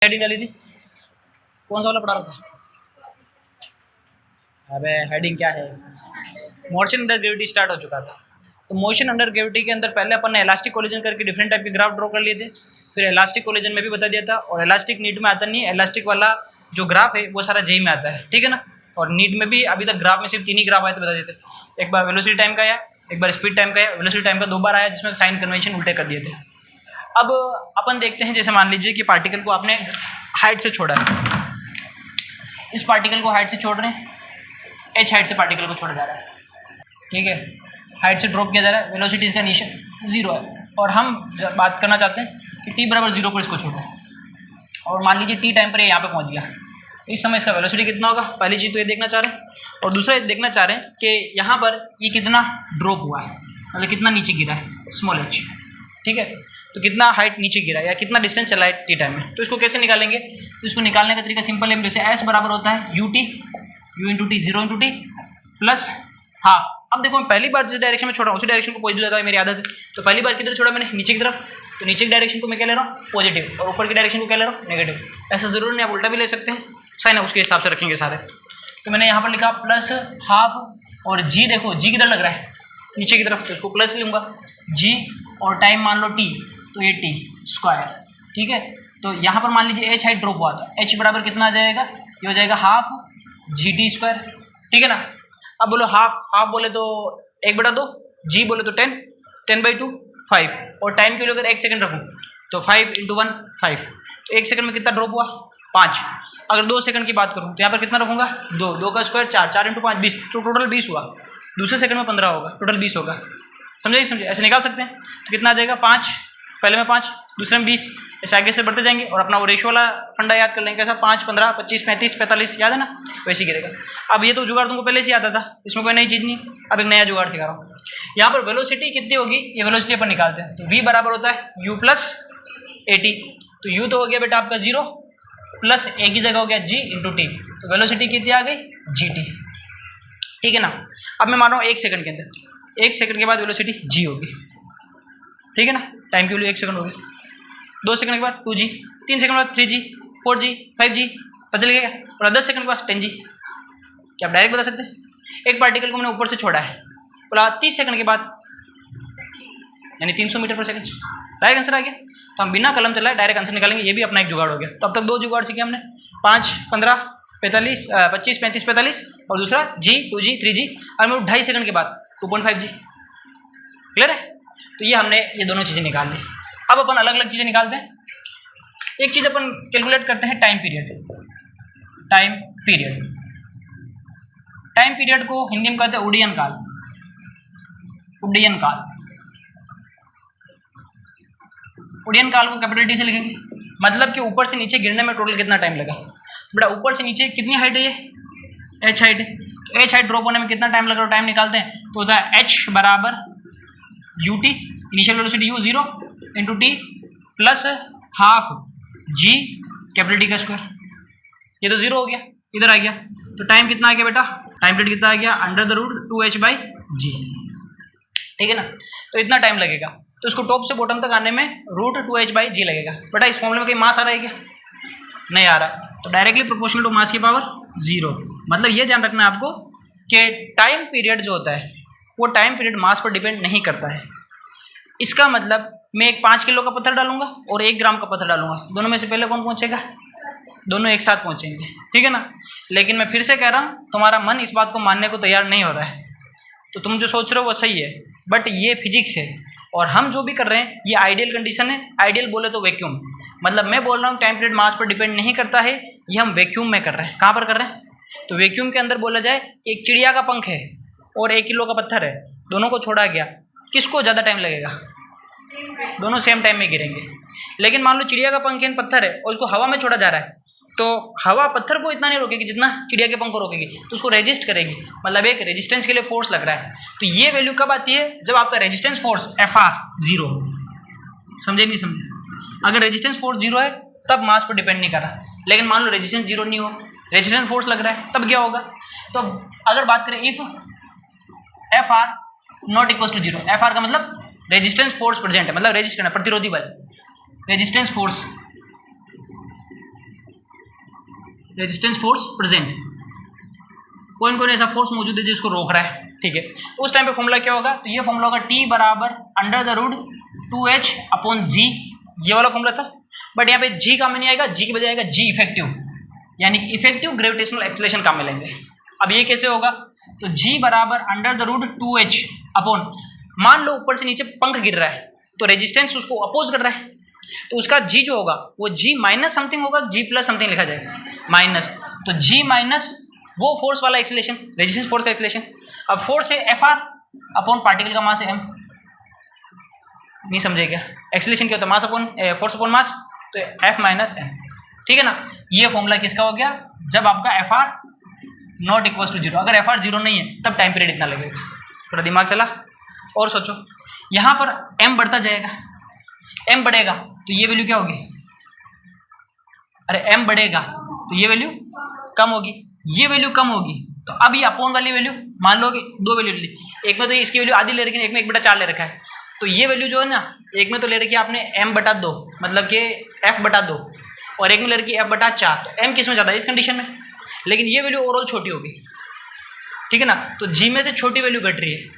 Heading डाली थी, कौन सा वाला पढ़ा रहा था? अबे हेडिंग क्या है? मोशन अंडर ग्रेविटी स्टार्ट हो चुका था। तो मोशन अंडर ग्रेविटी के अंदर पहले अपन ने इलास्टिक कोलिजन करके डिफरेंट टाइप के ग्राफ ड्रॉ कर लिए थे। फिर इलास्टिक कोलिजन में भी बता दिया था, और इलास्टिक नीट में आता नहीं है। इलास्टिक वाला जो ग्राफ है वो सारा जेई में आता है, ठीक है ना। और नीट में भी अभी तक ग्राफ में सिर्फ 3 ही ग्राफ आए तो बता देते। एक बार वेलोसिटी टाइम का आया, एक बार स्पीड टाइम का आया, वेलोसिटी टाइम का 2 बार आया, जिसमें साइन कन्वेंशन उल्टे कर दिए थे। अब अपन देखते हैं, जैसे मान लीजिए कि पार्टिकल को आपने हाइट से छोड़ा है, इस पार्टिकल को हाइट से छोड़ रहे हैं, एच हाइट से पार्टिकल को छोड़ा जा रहा है, ठीक है। हाइट से ड्रॉप किया जा रहा है, वेलोसिटी इसका निशान 0 है, और हम बात करना चाहते हैं कि t बराबर 0 पर इसको छोड़ा है, और मान लीजिए t टाइम पर ये यहाँ पे पहुँच गया। इस समय इसका वेलोसिटी कितना होगा, पहली चीज़ तो ये देखना चाह रहे हैं, और दूसरा ये देखना चाह रहे हैं कि यहाँ पर ये कितना ड्रॉप हुआ है, मतलब कितना नीचे गिरा है, स्मॉल h, ठीक है। तो कितना हाइट नीचे गिरा है या कितना डिस्टेंस चला है टी टाइम में। तो इसको कैसे निकालेंगे? तो इसको निकालने का तरीका सिंपल है, जैसे एस बराबर होता है you into T, 0 into T plus half. अब देखो मैं पहली बार जिस डायरेक्शन में छोड़ा उसी डायरेक्शन को पॉजिटिव लगाया, मेरी आदत है। तो पहली बार किधर छोड़ा मैंने? नीचे की तरफ। तो नीचे की डायरेक्शन को मैं क्या ले रहा हूँ? पॉजिटिव, और ऊपर की डायरेक्शन को क्या ले रहा हूँ? नेगेटिव। ऐसा जरूर नहीं, आप उल्टा भी ले सकते हैं, साइन है उसके हिसाब से रखेंगे सारे। तो मैंने यहाँ पर लिखा प्लस हाफ, और जी देखो जी किधर लग रहा है? नीचे की तरफ, तो इसको प्लस लूँगा जी, और टाइम मान लो टी, तो ये टी स्क्वायर, ठीक है। तो यहाँ पर मान लीजिए एच हाइट ड्रॉप हुआ था, एच बराबर कितना आ जाएगा? ये हो जाएगा हाफ जी टी स्क्वायर, ठीक है ना। अब बोलो हाफ, हाफ बोले तो 1/2, जी बोले तो 10, 10/2 5, और टाइम के लिए अगर 1 सेकंड रखूँ तो 5 × 1 5, तो 1 सेकंड में कितना ड्रॉप हुआ? 5। अगर 2 सेकंड की बात करूँ तो यहाँ पर कितना रखूँगा? 2, 2 का स्क्वायर 4, 4 × 5 20, तो टोटल 20 हुआ। दूसरे सेकंड में 15 होगा, टोटल 20 होगा। समझे? ऐसे निकाल सकते हैं। तो कितना आ जाएगा? 5, पहले में 5, दूसरे में 20, ऐसे आगे से बढ़ते जाएंगे, और अपना वो रेशो वाला फंडा याद कर लेंगे कैसा, 5 15 25 35 45, याद है ना, वैसे ही गिरेगा। अब ये तो जुगाड़ तुमको पहले से आता था, इसमें कोई नई चीज़ नहीं। अब एक नया जुगाड़ सिखा रहा हूँ। यहाँ पर वेलोसिटी कितनी होगी, ये वेलोसिटी अपन निकालते हैं। तो v बराबर होता है u प्लस at। तो u तो हो गया बेटा आपका 0, प्लस a की जगह हो गया g इंटू टी, तो वेलोसिटी कितनी आ गई? gt, ठीक है ना। अब मैं मान रहा हूँ 1 सेकंड के अंदर, 1 सेकंड के बाद वेलोसिटी g होगी, ठीक है ना। टाइम की वैल्यू 1 सेकंड होगी। 2 सेकंड के बाद 2g, 3 सेकंड के बाद 3g, 4g, 5g, पता लगेगा। और 10 सेकंड के बाद 10g। क्या आप डायरेक्ट बता सकते हैं? एक पार्टिकल को मैंने ऊपर से छोड़ा है, बोला 30 सेकंड के बाद, यानी 300 मीटर पर सेकंड, डायरेक्ट आंसर आ गया। तो हम बिना कलम चलाए डायरेक्ट आंसर निकालेंगे, ये भी अपना एक जुगाड़ हो गया। तो अब तक 2 जुगाड़ सीखे हमने, 5 15 45 25 35 45, और दूसरा g 2g 3g, और मैं 2.5 सेकंड के बाद 2.5g। क्लियर है? तो ये हमने ये दोनों चीज़ें निकाल ली। अब अपन अलग अलग चीज़ें निकालते हैं। एक चीज़ अपन कैलकुलेट करते हैं, time period. Time period, time period को हिंदी में कहते हैं उड्डयन काल। उड्डयन काल, उड्डयन काल को कैपिटल टी से लिखेंगे, मतलब कि ऊपर से नीचे गिरने में टोटल कितना टाइम लगा। बेटा ऊपर से नीचे कितनी हाइट है? ये एच हाइट है, तो एच हाइट ड्रॉप होने में कितना टाइम लग रहा है, टाइम निकालते हैं। तो होता है एच बराबर U T, initial velocity U 0 into T plus half G capital T का स्क्वायर। ये तो 0 हो गया, इधर आ गया। तो टाइम कितना आ गया बेटा? टाइम पीरियड कितना आ गया? √2h/g, ठीक है ना। तो इतना टाइम लगेगा। तो इसको टॉप से बॉटम तक आने में √2h/g लगेगा। बेटा इस फॉर्मूले में कहीं मास आ रहा है क्या? नहीं आ रहा है। तो डायरेक्टली प्रोपोर्शनल टू मास की पावर 0। मतलब ये ध्यान रखना है आपको कि टाइम पीरियड जो होता है वो टाइम पीरियड मास पर डिपेंड नहीं करता है। इसका मतलब मैं एक 5 किलो का पत्थर डालूंगा और 1 ग्राम का पत्थर डालूंगा, दोनों में से पहले कौन पहुंचेगा? दोनों एक साथ पहुंचेंगे, ठीक है ना। लेकिन मैं फिर से कह रहा हूँ, तुम्हारा मन इस बात को मानने को तैयार नहीं हो रहा है। तो तुम जो सोच रहे हो वो सही है, बट ये फिजिक्स है, और हम जो भी कर रहे हैं ये आइडियल कंडीशन है। आइडियल बोले तो वैक्यूम, मतलब मैं बोल रहा हूँ टाइम पीरियड मास पर डिपेंड नहीं करता है, ये हम वैक्यूम में कर रहे हैं। कहाँ पर कर रहे हैं? तो वैक्यूम के अंदर बोला जाए कि एक चिड़िया का पंख है और 1 किलो का पत्थर है, दोनों को छोड़ा गया, किसको ज़्यादा टाइम लगेगा? दोनों सेम टाइम में गिरेंगे। लेकिन मान लो चिड़िया का पंख है, पत्थर है, और उसको हवा में छोड़ा जा रहा है, तो हवा पत्थर को इतना नहीं रोकेगी जितना चिड़िया के पंख को रोकेगी, तो उसको रेजिस्ट करेगी, मतलब एक रेजिस्टेंस के लिए फोर्स लग रहा है। तो ये वैल्यू कब आती है? जब आपका रेजिस्टेंस फोर्स Fr 0 हो। समझे नहीं समझे? अगर रेजिस्टेंस फोर्स 0 है तब मास पर डिपेंड नहीं कर रहा। लेकिन मान लो रेजिस्टेंस 0 नहीं हो, रेजिस्टेंस फोर्स लग रहा है, तब क्या होगा? तो अगर बात करें if Fr not equal to 0, Fr का मतलब रेजिस्टेंस फोर्स प्रेजेंट है, मतलब रेजिस्ट करना, प्रतिरोधी बल, resistance force resistance force present, कोई न कोई ऐसा फोर्स मौजूद है जो इसको रोक रहा है, ठीक है। तो उस टाइम पे फॉर्मूला क्या होगा, तो ये फॉर्मूला होगा T बराबर under the root 2H upon G, ये वाला फॉर्मूला था। बट यहाँ पे G काम में नहीं आएगा, G की बजाय आएगा G इफेक्टिव, यानी कि इफेक्टिव ग्रेविटेशनल एक्सेलरेशन काम में लेंगे। अब ये कैसे होगा, तो G बराबर under the root 2H upon, मान लो ऊपर से नीचे पंख गिर रहा है तो रेजिस्टेंस उसको अपोज कर रहा है, तो उसका G जो होगा वो G माइनस समथिंग होगा, G प्लस समथिंग लिखा जाएगा माइनस, तो G माइनस वो फोर्स वाला एक्सेलरेशन, रेजिस्टेंस फोर्स का एक्सेलरेशन। अब फोर्स है Fr अपॉन पार्टिकल का मास है m, नहीं समझे क्या, एक्सेलरेशन क्या होता है, mass upon force upon mass, तो F माइनस m, ठीक है ना। ये फॉर्मूला किसका हो गया, जब आपका Fr not equal to zero, अगर Fr जीरो नहीं है तब टाइम पीरियड इतना लगेगा। थोड़ा दिमाग चला और सोचो, यहाँ पर m बढ़ता जाएगा, m बढ़ेगा तो ये वैल्यू क्या होगी, अरे m बढ़ेगा तो ये वैल्यू कम होगी, ये वैल्यू कम होगी, तो अब ये अपोन वाली वैल्यू मान लो कि दो वैल्यू ले ली, एक में तो इसकी वैल्यू आधी ले रखी है, एक में 1/4 ले रखा है, तो ये वैल्यू जो है ना, एक में तो ले रखी है आपने m/2 मतलब कि f/2, और एक में ले रखी है f/4, तो m किस में ज़्यादा है इस कंडीशन में, लेकिन ये वैल्यू ओवरऑल छोटी होगी, ठीक है ना। तो g में से छोटी वैल्यू घट रही है,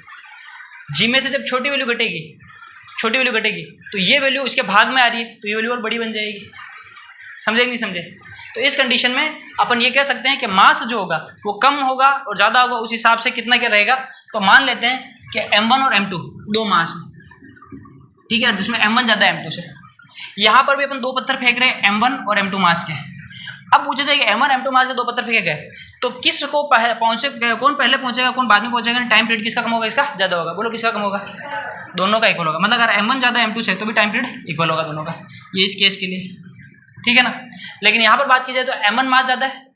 g में से जब छोटी वैल्यू घटेगी तो ये वैल्यू इसके भाग में आ रही है, तो ये वैल्यू और बड़ी बन जाएगी, समझे नहीं समझे। तो इस कंडीशन में अपन ये कह सकते हैं कि मास जो होगा वो कम होगा और ज़्यादा होगा, उस हिसाब से कितना क्या रहेगा, तो मान लेते हैं कि m1 और m2 दो मास हैं, ठीक है, जिसमें m1 ज़्यादा है m2 से। यहाँ पर भी अपन दो पत्थर फेंक रहे हैं m1 और m2 मास के। अब पूछा जाए कि m1 m2 मास के दो पत्थर फेंके गए तो किस को कौन पहले पहुँचेगा कौन बाद में पहुँचेगा, टाइम पीरियड किसका कम होगा, इसका ज़्यादा होगा, बोलो किसका कम होगा, दोनों का इक्वल होगा, मतलब अगर m1 ज़्यादा m2 से तो भी टाइम पीरियड इक्वल होगा दोनों का, ये इस केस के लिए, ठीक है ना। लेकिन यहाँ पर बात की जाए तो m1 मास ज़्यादा है,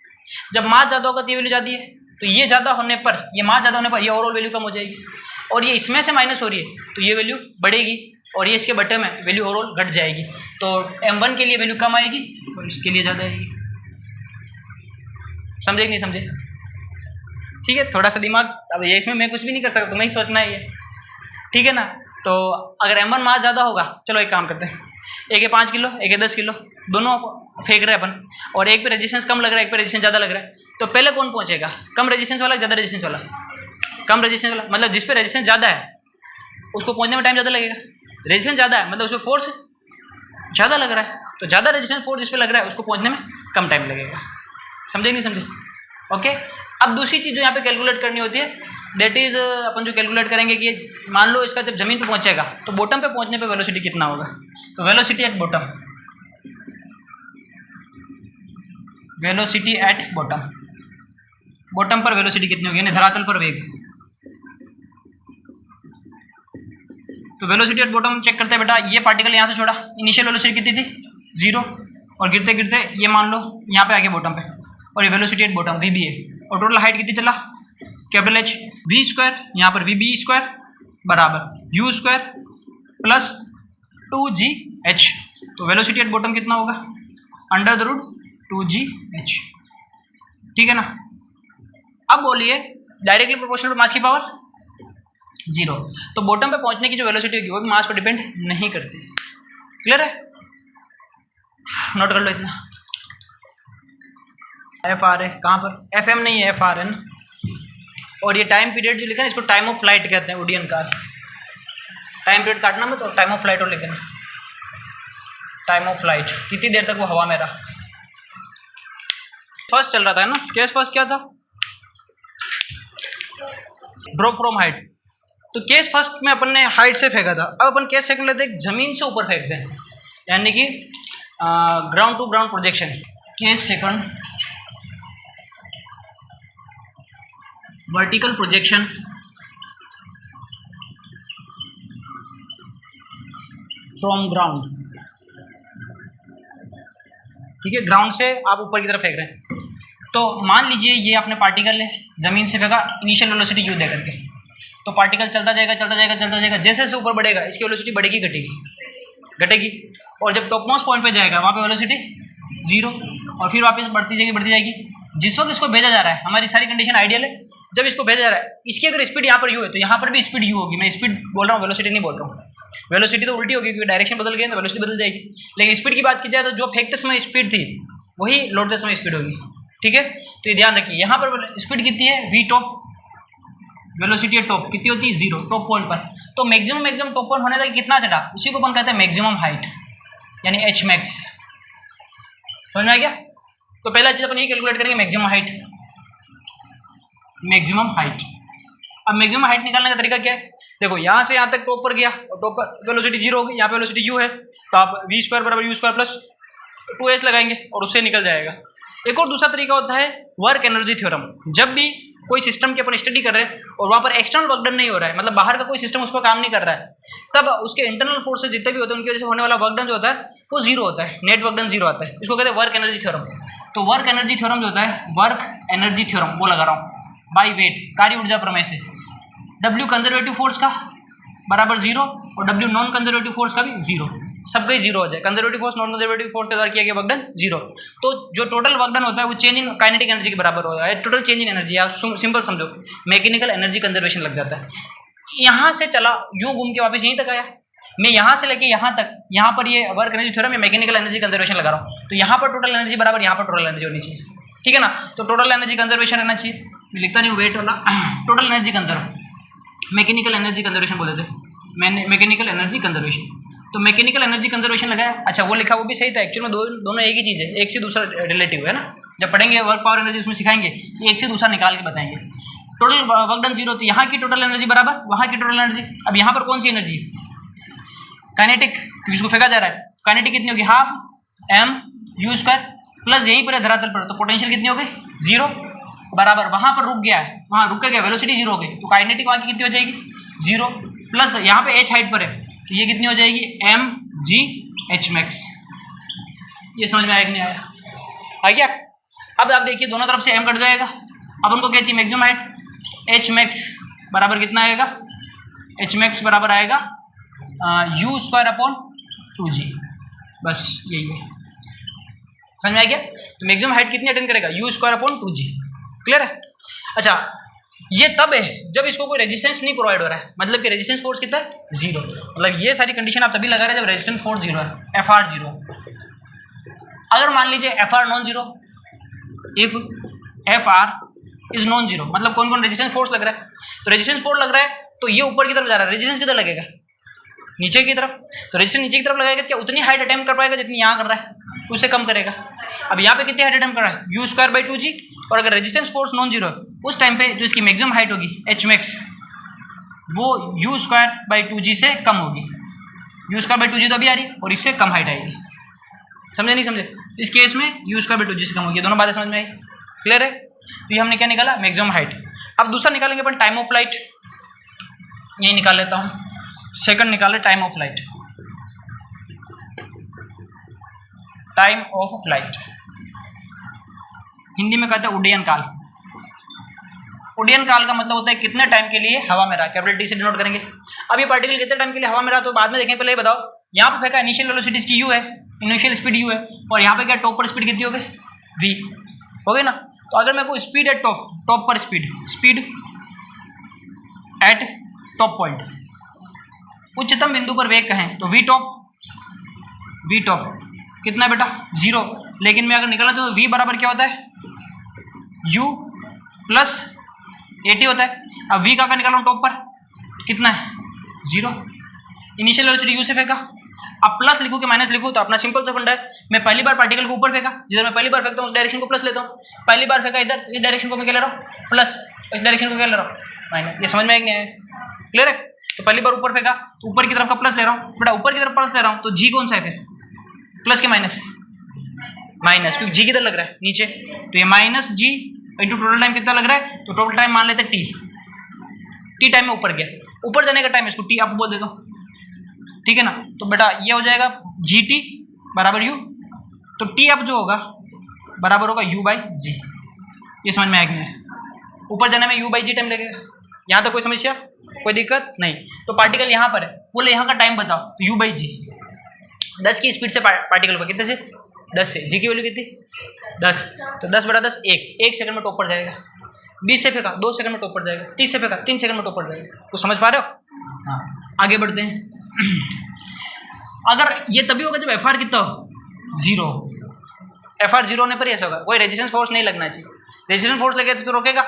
जब मास ज़्यादा होगा तो ये वैल्यू ज़्यादा है, तो ये ज़्यादा होने पर, ये मास ज़्यादा होने पर ये ओवरऑल वैल्यू कम हो जाएगी, और ये इसमें से माइनस हो रही है तो ये वैल्यू बढ़ेगी, और ये इसके बटे में वैल्यू ओवरऑल घट जाएगी, तो m1 के लिए वैल्यू कम आएगी और इसके लिए ज़्यादा आएगी, समझे कि नहीं समझे, ठीक है। थोड़ा सा दिमाग, अब ये इसमें मैं कुछ भी नहीं कर सकता, तुम्हें ही सोचना है ये, ठीक है ना। तो अगर m1 मास ज़्यादा होगा, चलो एक काम करते हैं, एक है 5 किलो एक है 10 किलो, दोनों फेंक रहे हैं अपन, और एक पे रेजिस्टेंस कम लग रहा है एक पे रेजिस्टेंस ज़्यादा लग रहा है, तो पहले कौन पहुंचेगा, कम रेजिस्टेंस वाला ज़्यादा रेजिस्टेंस वाला, कम रेजिस्टेंस वाला, मतलब जिस पे रेजिस्टेंस ज़्यादा है उसको पहुंचने में टाइम ज़्यादा लगेगा, रेजिस्टेंस ज़्यादा है मतलब उस पर फोर्स ज़्यादा लग रहा है, तो ज़्यादा रेजिस्टेंस फोर्स जिस पे लग रहा है उसको पहुँचने में कम टाइम लगेगा, समझे नहीं समझे, ओके। अब दूसरी चीज़ जो यहाँ पे कैलकुलेट करनी होती है, दैट इज़ अपन जो कैलकुलेट करेंगे कि मान लो इसका जब ज़मीन पे पहुँचेगा तो बॉटम पे पहुँचने पे वेलोसिटी कितना होगा, तो velocity at bottom, velocity at bottom, bottom पर वेलोसिटी कितनी होगी, यानी धरातल पर वेग, तो वेलोसिटी एट बॉटम चेक करते हैं बेटा, ये पार्टिकल यहाँ से छोड़ा, इनिशियल वेलोसिटी कितनी थी 0, और गिरते गिरते ये मान लो यहाँ पे आ गया बॉटम पे, और ये velocity at bottom V B है, और टोटल हाइट कितनी चला कैपिटल H v स्क्वायर, यहाँ पर वी बी स्क्वायर बराबर u स्क्वायर प्लस 2gh, तो वेलोसिटी एट बॉटम कितना होगा अंडर द रूट 2gh, ठीक है ना। अब बोलिए डायरेक्टली प्रोपोर्शनल टू मास की पावर 0, तो बॉटम पे पहुंचने की जो वेलोसिटी होगी वो भी मास पर डिपेंड नहीं करती, क्लियर है, नोट कर लो इतना। एफ आर है कहाँ पर, एफ एम नहीं है एफ आर है ना, और ये टाइम पीरियड जो लिखा है इसको टाइम ऑफ फ्लाइट कहते हैं, उड्डयन काल, टाइम पीरियड काटना मत, और टाइम ऑफ फ्लाइट और लिखना, टाइम ऑफ फ्लाइट कितनी देर तक वो हवा में रहा। फर्स्ट चल रहा था ना केस, फर्स्ट क्या था, ड्रॉप फ्रॉम हाइट, तो केस फर्स्ट में अपन ने हाइट से फेंका था, अब अपन केस सेकंड लेते हैं जमीन से ऊपर फेंकते हैं, यानी कि ground to ground projection. Case second vertical projection from ground, ठीक है, ग्राउंड से आप ऊपर की तरफ फेंक रहे हैं, तो मान लीजिए ये अपने पार्टिकल है ज़मीन से फेंका इनिशियल वेलोसिटी u दे करके, तो पार्टिकल चलता जाएगा चलता जाएगा चलता जाएगा, जैसे जैसे ऊपर बढ़ेगा इसकी वेलोसिटी बढ़ेगी घटेगी, और जब टॉप मोस्ट पॉइंट पे जाएगा वहाँ पे वेलोसिटी 0, और फिर वापस बढ़ती जाएगी। जिस वक्त इसको भेजा जा रहा है, हमारी सारी कंडीशन आइडियल है, जब इसको भेजा जा रहा है इसकी अगर स्पीड यहाँ पर u है तो यहाँ पर भी स्पीड u होगी, मैं स्पीड बोल रहा हूँ वेलोसिटी नहीं बोल रहा हूँ, वेलोसिटी तो उल्टी होगी क्योंकि डायरेक्शन बदल गई तो वेलोसिटी बदल जाएगी, लेकिन स्पीड की बात की जाए तो जो फेंकते समय स्पीड थी वही लौटते समय स्पीड होगी, ठीक है, तो ये ध्यान रखिए। यहाँ पर स्पीड कितनी है, वी टॉप, वेलोसिटी टॉप कितनी होती है, 0 टॉप पॉइंट पर। तो मैक्सिमम टॉप पॉइंट होने तक कितना चढ़ा, उसी को अपन कहते हैं मैक्सिमम हाइट, यानी एच मैक्स। समझ में आ गया। तो पहला चीज अपन ये कैलकुलेट करेंगे मैक्सिमम हाइट। मैक्सिमम हाइट, अब मैक्सिमम हाइट निकालने का तरीका क्या है, देखो यहाँ से यहाँ तक टॉप पर गया और टॉप पर वेलोसिटी 0 होगी, यहाँ पे वेलोसिटी u है, तो आप v² बराबर u² प्लस 2s लगाएंगे और उससे निकल जाएगा। एक और दूसरा तरीका होता है वर्क एनर्जी थ्योरम। जब भी कोई सिस्टम की अपन स्टडी कर रहे हैं और वहाँ पर एक्सटर्नल वर्क डन नहीं हो रहा है, मतलब बाहर का कोई सिस्टम उस पर काम नहीं कर रहा है, तब उसके इंटरनल फोर्सेज जितने भी होते हैं उनकी वजह से होने वाला वर्क डन जो होता है वो 0 होता है, नेट वर्क डन 0 आता है। इसको कहते हैं वर्क एनर्जी थ्योरम। तो वर्क एनर्जी थ्योरम जो होता है, वर्क एनर्जी थ्योरम वो लगा रहा हूँ बाई वेट, कार्य ऊर्जा प्रमेय से। W कंजर्वेटिव फोर्स का बराबर 0 और W नॉन कंजर्वेटिव फोर्स का भी 0, सबका ही 0 हो जाए। Conservative force non conservative force के द्वारा किया गया वर्क डन 0। तो जो टोटल वर्क डन होता है वो चेंज इन काइनेटिक एनर्जी के बराबर होता है, टोटल चेंज इन एनर्जी। आप सिंपल समझो, मैकेनिकल एनर्जी कंजर्वेशन लग जाता है। यहाँ से चला यूँ घूम के वापस यहीं तक आया, मैं यहाँ से लेके यहाँ तक, यहाँ पर ये वर्क एनर्जी थ्योरम में मैकेनिकल एनर्जी कंजर्वेशन लगा रहा हूँ। तो यहाँ पर टोटल एनर्जी बराबर यहाँ पर टोटल एनर्जी होनी चाहिए, ठीक है ना। तो टोटल एनर्जी कंजर्वेशन रहना चाहिए, मैं लिखता नहीं हूँ वेट वाला, total energy conserve, mechanical energy conservation बोल देते, मैंने मैकेनिकल एनर्जी कंजर्वेशन। तो मैकेनिकल एनर्जी कंजर्वेशन लगाया, अच्छा वो लिखा वो भी सही था, एक्चुअली में दोनों एक ही चीज़ है, एक से दूसरा रिलेटिव है ना। जब पढ़ेंगे वर्क पावर एनर्जी उसमें सिखाएंगे कि एक से दूसरा निकाल के बताएंगे। टोटल वर्क डन 0, तो यहाँ की टोटल एनर्जी बराबर वहाँ की टोटल एनर्जी। अब यहाँ पर कौन सी एनर्जी, काइनेटिक, क्योंकि इसको फेंका जा रहा है, काइनेटिक कितनी होगी, हाफ m(u²) प्लस यहीं पर है धरातल पर, तो पोटेंशियल कितनी हो गई 0 बराबर वहाँ पर रुक गया है, वहाँ रुक गया, वेलोसिटी 0 हो गई, तो काइनेटिक वहाँ की कितनी हो जाएगी 0 प्लस यहाँ पे h हाइट पर है, तो ये कितनी हो जाएगी mg(h max). ये समझ में आया कि नहीं आया, आ गया। अब आप देखिए दोनों तरफ से m कट जाएगा, अब उनको क्या चाहिए मैक्सिमम हाइट, h max बराबर कितना आएगा, h max बराबर आएगा u²/2g, बस यही है। समझ में आ गया। तो मैक्सिमम हाइट कितनी अटेंड करेगा, u²/2g, क्लियर है। अच्छा ये तब है जब इसको कोई रेजिस्टेंस नहीं प्रोवाइड हो रहा है, मतलब कि रेजिस्टेंस फोर्स कितना है 0, मतलब ये सारी कंडीशन आप तभी लगा रहे हैं जब रेजिस्टेंस फोर्स 0 है, Fr 0 है। अगर मान लीजिए Fr non zero, if Fr is non zero, मतलब कौन कौन रेजिस्टेंस फोर्स लग रहा है, तो रेजिस्टेंस फोर्स लग रहा है तो ये ऊपर की तरफ जा रहा है, रेजिस्टेंस किधर लगेगा, नीचे की तरफ, तो रेजिस्टेंस नीचे की तरफ लगाएगा, क्या उतनी हाइट अटेम्प्ट कर पाएगा जितनी यहाँ कर रहा है, उससे कम करेगा। अब यहाँ पे कितनी हाइट अटेम्प्ट कर रहा है, u²/2g, और अगर रेजिस्टेंस फोर्स नॉन जीरो है उस टाइम पे जो इसकी मैक्सिमम हाइट होगी h max वो u²/2g से कम होगी, u²/2g तो अभी आ रही है और इससे कम हाइट आएगी, समझे नहीं समझे। इस केस में u²/2g से कम होगी, दोनों बातें समझ में आई, क्लियर है। तो ये हमने क्या निकाला, मैक्सिमम हाइट। अब दूसरा निकालेंगे अपन टाइम ऑफ फ्लाइट, यही निकाल लेता हूँ, सेकंड निकाले time of flight, time of flight Hindi में कहते हैं उड्डयन काल। उड्डयन काल का मतलब होता है कितने टाइम के लिए हवा में रहा, कैपिटल टी से डिनोट करेंगे। अब ये पार्टिकल कितने टाइम के लिए हवा में रहा तो बाद में देखें, पहले ये बताओ, यहाँ पे फेंका इनिशियल वेलोसिटी इसकी u है, इनिशियल स्पीड u है, और यहाँ पे क्या टॉप पर स्पीड कितनी हो गई v हो गई ना। तो अगर मेरे को स्पीड एट टॉप पर स्पीड एट टॉप पॉइंट, उच्चतम बिंदु पर वेग कहें तो v टॉप कितना बेटा 0, लेकिन मैं अगर निकाला तो v बराबर क्या होता है u प्लस 80 होता है। अब v का निकाला टॉप पर कितना है 0, इनिशियल वेलोसिटी u से फेंका, अब प्लस लिखूँ कि माइनस लिखूँ, तो अपना सिंपल सा फंडा है, मैं पहली बार पार्टिकल को ऊपर फेंका, जिधर मैं पहली बार फेंकता हूँ उस डायरेक्शन को प्लस लेता हूँ, पहली बार फेंका इधर, इस डायरेक्शन को मैं क्या ले रहा हूँ प्लस, इस डायरेक्शन को क्या ले रहा हूँ माइनस। ये समझ में नहीं आया, क्लियर है। तो पहली बार ऊपर फेंका तो ऊपर की तरफ का प्लस ले रहा हूँ बेटा, ऊपर की तरफ प्लस ले रहा हूँ, तो जी कौन सा है फिर, प्लस के माइनस, क्योंकि जी किधर लग रहा है नीचे, तो ये माइनस जी इंटू टोटल टाइम कितना लग रहा है, तो टोटल टाइम मान लेते हैं टी टाइम में ऊपर गया, ऊपर जाने का टाइम इसको टी आप बोल देता हूँ, ठीक है ना। तो बेटा ये हो जाएगा जी टी बराबर यू, तो टी अब जो होगा बराबर होगा u/g। ये समझ में आया कि नहीं, ऊपर जाने में u/g टाइम लगेगा। यहाँ तक कोई समस्या, कोई दिक्कत नहीं। तो पार्टिकल यहाँ पर है, बोले यहाँ का टाइम बताओ, तो u/g 10 की स्पीड से पार्टिकल को कितने से 10 से, जी की वैल्यू कितनी 10, तो 10 बटा 10 1 सेकंड में टॉप पर जाएगा, 20 से फेंका 2 सेकंड में टॉप पर जाएगा, 30 से फेंका 3 सेकंड में टॉप पर जाएगा। कुछ समझ पा रहे हो। हाँ आगे बढ़ते हैं। अगर ये तभी होगा जब Fr कितना हो 0, FR 0 होने पर ही ऐसा होगा, कोई रेजिस्टेंस फोर्स नहीं लगना चाहिए। रेजिस्टेंस फोर्स लगे तो रोकेगा।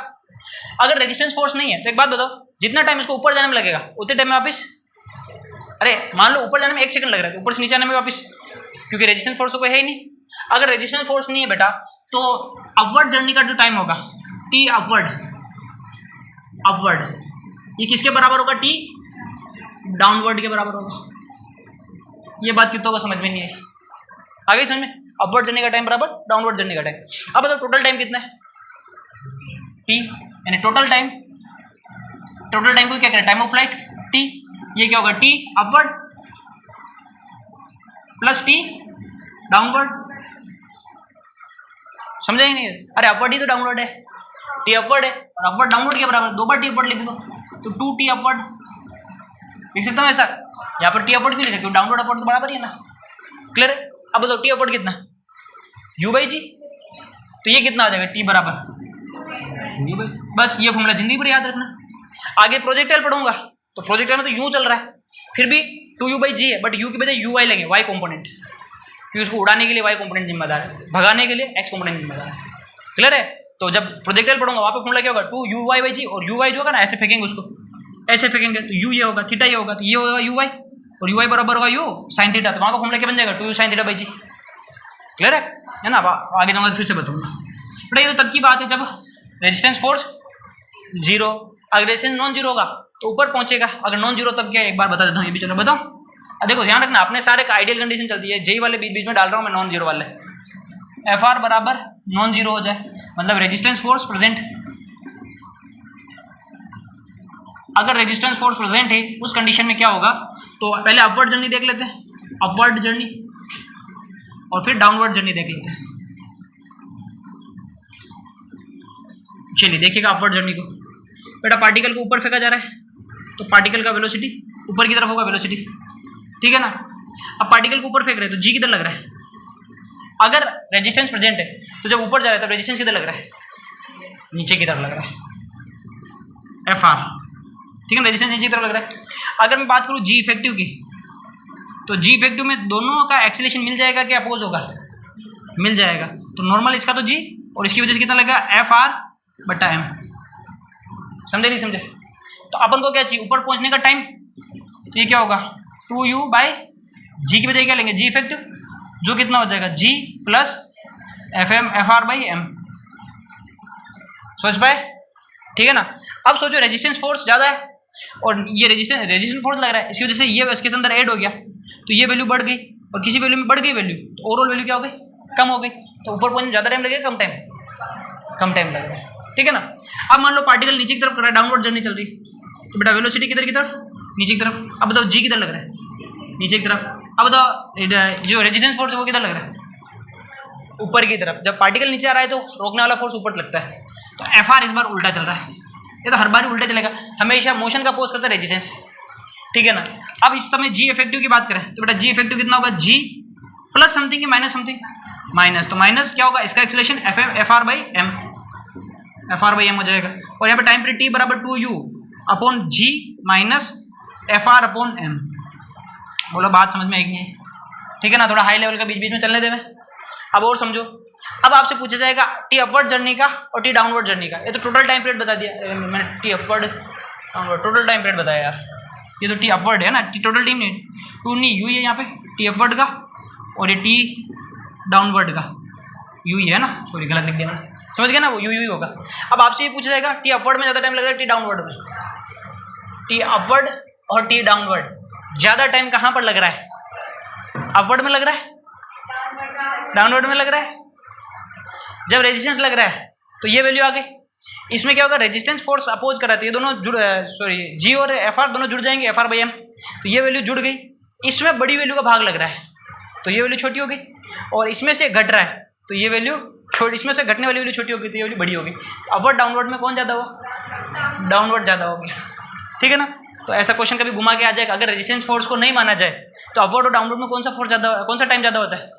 अगर रेजिस्टेंस फोर्स नहीं है तो एक बात बताओ, जितना टाइम इसको ऊपर जाने में लगेगा उतने टाइम में वापस, अरे मान लो ऊपर जाने में 1 सेकंड लग रहा है तो ऊपर से नीचे आने में वापस, क्योंकि रेजिस्टेंस फोर्स तो कोई है ही नहीं। अगर रेजिस्टेंस फोर्स नहीं है बेटा तो अपवर्ड जर्नी का जो टाइम होगा T अपवर्ड, ये किसके बराबर होगा? T डाउनवर्ड के बराबर होगा। ये बात कितनों को समझ में नहीं आई? आ गई समझ में? अपवर्ड जर्नी का टाइम बराबर डाउनवर्ड जर्नी का टाइम। अब बताओ टोटल टाइम कितना है? T, यानी टोटल टाइम को क्या करें? टाइम ऑफ फ्लाइट T, ये क्या होगा? T upward plus T downward. समझा ही नहीं? अरे अपवर्ड ही तो डाउनवर्ड है, T अपवर्ड है और अपवर्ड डाउनवर्ड के बराबर, 2 बार T अपवर्ड लिख दो तो 2T अपवर्ड लिख सकता हूँ ऐसा। यहाँ पर T अपवर्ड क्यों लिखा? क्योंकि डाउनवर्ड अपवर्ड तो बराबर ही है ना। क्लियर है? अब बताओ T अपवर्ड कितना? U/G, तो ये कितना आ जाएगा? T बराबर U/, बस ये फॉर्मूला जिंदगी पर याद रखना। आगे प्रोजेक्टाइल पढ़ूंगा तो प्रोजेक्टाइल में तो यूं चल रहा है, फिर भी 2U/G है, बट U की बजाय UI लेंगे, Y कॉम्पोनेंट, क्योंकि उसको उड़ाने के लिए Y कॉम्पोनेंट जिम्मेदार है, भगाने के लिए X कॉम्पोनेंट जिम्मेदार है। क्लियर है? तो जब प्रोजेक्टाइल पढ़ूंगा वहाँ पे फॉर्मूला क्या होगा? 2UY/G, और UI जो होगा ना ऐसे फेंकेंगे उसको, ऐसे फेंकेंगे तो U ये होगा, थीटा ये होगा, तो ये होगा UI, और UI बराबर होगा U sin थीटा, तो वहाँ का फॉर्मूला क्या बन जाएगा? 2U sin थीटा/G। क्लियर है ना? आगे जाऊँगा तो फिर से बताऊँगा। बेटा ये तो तब की बात है जब रेजिस्टेंस फोर्स 0, अगर रेजिस्टेंस नॉन जीरो होगा तो ऊपर पहुंचेगा, अगर नॉन जीरो तब क्या? एक बार बता देता हूँ, ये भी चलो बताओ। देखो ध्यान रखना, अपने सारे का आइडियल कंडीशन चलती है, जेई वाले बीच बीच में डाल रहा हूँ मैं नॉन जीरो वाले। FR बराबर नॉन जीरो हो जाए, मतलब रेजिस्टेंस फोर्स प्रेजेंट, अगर रेजिस्टेंस फोर्स प्रेजेंट है उस कंडीशन में क्या होगा? तो पहले अपवर्ड जर्नी देख लेते हैं, अपवर्ड जर्नी, और फिर डाउनवर्ड जर्नी देख लेते हैं। चलिए देखिएगा अपवर्ड जर्नी को। बेटा पार्टिकल को ऊपर फेंका जा रहा है तो पार्टिकल का वेलोसिटी ऊपर की तरफ होगा, वेलोसिटी, ठीक है ना। अब पार्टिकल को ऊपर फेंक रहे हैं तो जी किधर लग रहा है? अगर रेजिस्टेंस प्रेजेंट है तो जब ऊपर जा रहा है तो रेजिस्टेंस किधर लग रहा है? नीचे की तरफ लग रहा है, FR, ठीक है, रेजिस्टेंस नीचे की तरफ लग रहा है। अगर मैं बात करूँ जी इफेक्टिव की, तो जी इफेक्टिव में दोनों का एक्सेलेरेशन मिल जाएगा कि अपोज होगा? मिल जाएगा, तो नॉर्मल इसका तो जी, और इसकी वजह से कितना लगेगा? FR/m। समझे नहीं समझे? तो अपन को क्या चाहिए? ऊपर पहुंचने का टाइम, तो ये क्या होगा? 2U/G की बजाय क्या लेंगे? जी इफेक्टिव, जो कितना हो जाएगा? G plus FR/m। सोच पाए? ठीक है ना। अब सोचो रेजिस्टेंस फोर्स ज़्यादा है और ये रेजिस्टेंस फोर्स लग रहा है, इसकी वजह से ये इसके अंदर ऐड हो गया, तो ये वैल्यू बढ़ गई, और किसी वैल्यू में बढ़ गई वैल्यू, तो ओवरऑल वैल्यू क्या हो गई? कम हो गई। तो ऊपर पहुंचने में ज़्यादा टाइम लगेगा, कम टाइम लग रहा है, ठीक है ना। अब मान लो पार्टिकल नीचे की तरफ कर रहा है, डाउनवर्ड जर्नी चल रही है, तो बेटा वेलोसिटी किधर की तरफ? नीचे की तरफ। अब बताओ जी किधर लग रहा है? नीचे की तरफ। अब बताओ जो रेजिस्टेंस फोर्स है वो किधर लग रहा है? ऊपर की तरफ। जब पार्टिकल नीचे आ रहा है तो रोकने वाला फोर्स ऊपर लगता है, तो FR इस बार उल्टा चल रहा है। ये तो हर बार उल्टा चलेगा, हमेशा मोशन का अपोज करता है रेजिस्टेंस, ठीक है ना। अब इस समय जी इफेक्टिव की बात करें तो बेटा जी इफेक्टिव कितना होगा? जी प्लस समथिंग या माइनस समथिंग? माइनस, तो माइनस क्या होगा? इसका एक्सेलरेशन FR/m हो जाएगा, और यहाँ पे टाइम पीरियड T बराबर 2U/G माइनस FR/m। बोलो बात समझ में आएगी नहीं? ठीक है ना, थोड़ा हाई लेवल का बीच बीच में चलने देवे। अब और समझो, अब आपसे पूछा जाएगा T अपवर्ड जर्नी का और T डाउनवर्ड जर्नी का। ये तो टोटल टाइम पीरियड बता दिया मैंने, T upward downward total time period बताया यार। ये तो T अपवर्ड है ना, T टोटल टाइम नहीं, 2 नहीं, U है यहाँ पे T अपवर्ड का, और ये T डाउनवर्ड का U ही है ना, सॉरी गलत लिख दिया मैंने, समझ गया ना, वो U होगा। अब आपसे ये पूछा जाएगा T अपवर्ड में ज़्यादा टाइम लग रहा है T डाउनवर्ड में? T अपवर्ड और T डाउनवर्ड ज़्यादा टाइम कहाँ पर लग रहा है? अपवर्ड में लग रहा है, डाउनवर्ड में लग रहा है? जब रेजिस्टेंस लग रहा है तो ये वैल्यू आ गई। इसमें क्या होगा? रेजिस्टेंस फोर्स अपोज कर रहा है तो ये दोनों जी और FR दोनों जुड़ जाएंगे, FR/m, तो ये वैल्यू जुड़ गई। इसमें बड़ी वैल्यू का भाग लग रहा है तो ये वैल्यू छोटी हो गई, और इसमें से घट रहा है तो ये वैल्यू इसमें से घटने वाली वैल्यू छोटी हो गई, तो ये वैल्यू बड़ी हो गई। तो अपवर्ड डाउनवर्ड में कौन ज़्यादा हुआ? डाउनवर्ड ज़्यादा हो गया, ठीक है ना। तो ऐसा क्वेश्चन कभी घुमा के आ जाएगा, अगर रेजिस्टेंस फोर्स को नहीं माना जाए तो अपवर्ड और डाउनवर्ड में कौन सा फोर्स ज़्यादा, कौन सा टाइम ज़्यादा होता है?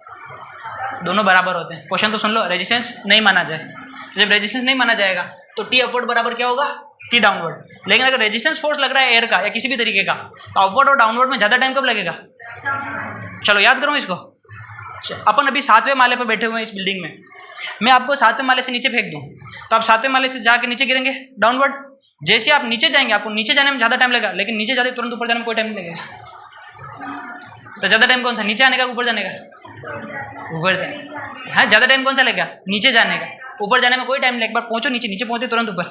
दोनों बराबर होते हैं। क्वेश्चन तो सुन लो, रेजिस्टेंस नहीं माना जाए, तो जब रेजिस्टेंस नहीं माना जाएगा तो T अपवर्ड बराबर क्या होगा? T downward. लेकिन अगर रेजिस्टेंस फोर्स लग रहा है एयर का या किसी भी तरीके का, तो अपवर्ड और डाउनवर्ड में ज़्यादा टाइम कब लगेगा? चलो याद करो इसको, अपन अभी 7वें माले पर बैठे हुए हैं इस बिल्डिंग में, मैं आपको 7वें माले से नीचे फेंक दूँ तो आप 7वें माले से जाके नीचे गिरेंगे डाउनवर्ड। जैसे आप नीचे जाएंगे आपको नीचे जाने में ज़्यादा टाइम लगेगा, लेकिन नीचे जाते तुरंत ऊपर जाने में कोई टाइम नहीं लगेगा। तो ज़्यादा टाइम कौन सा, नीचे आने का ऊपर जाने का? ऊपर जाने। हाँ, ज़्यादा टाइम कौन सा लगेगा? नीचे जाने का। ऊपर जाने में कोई टाइम नहीं, एक बार पहुँचो नीचे, नीचे पहुँचते तुरंत ऊपर।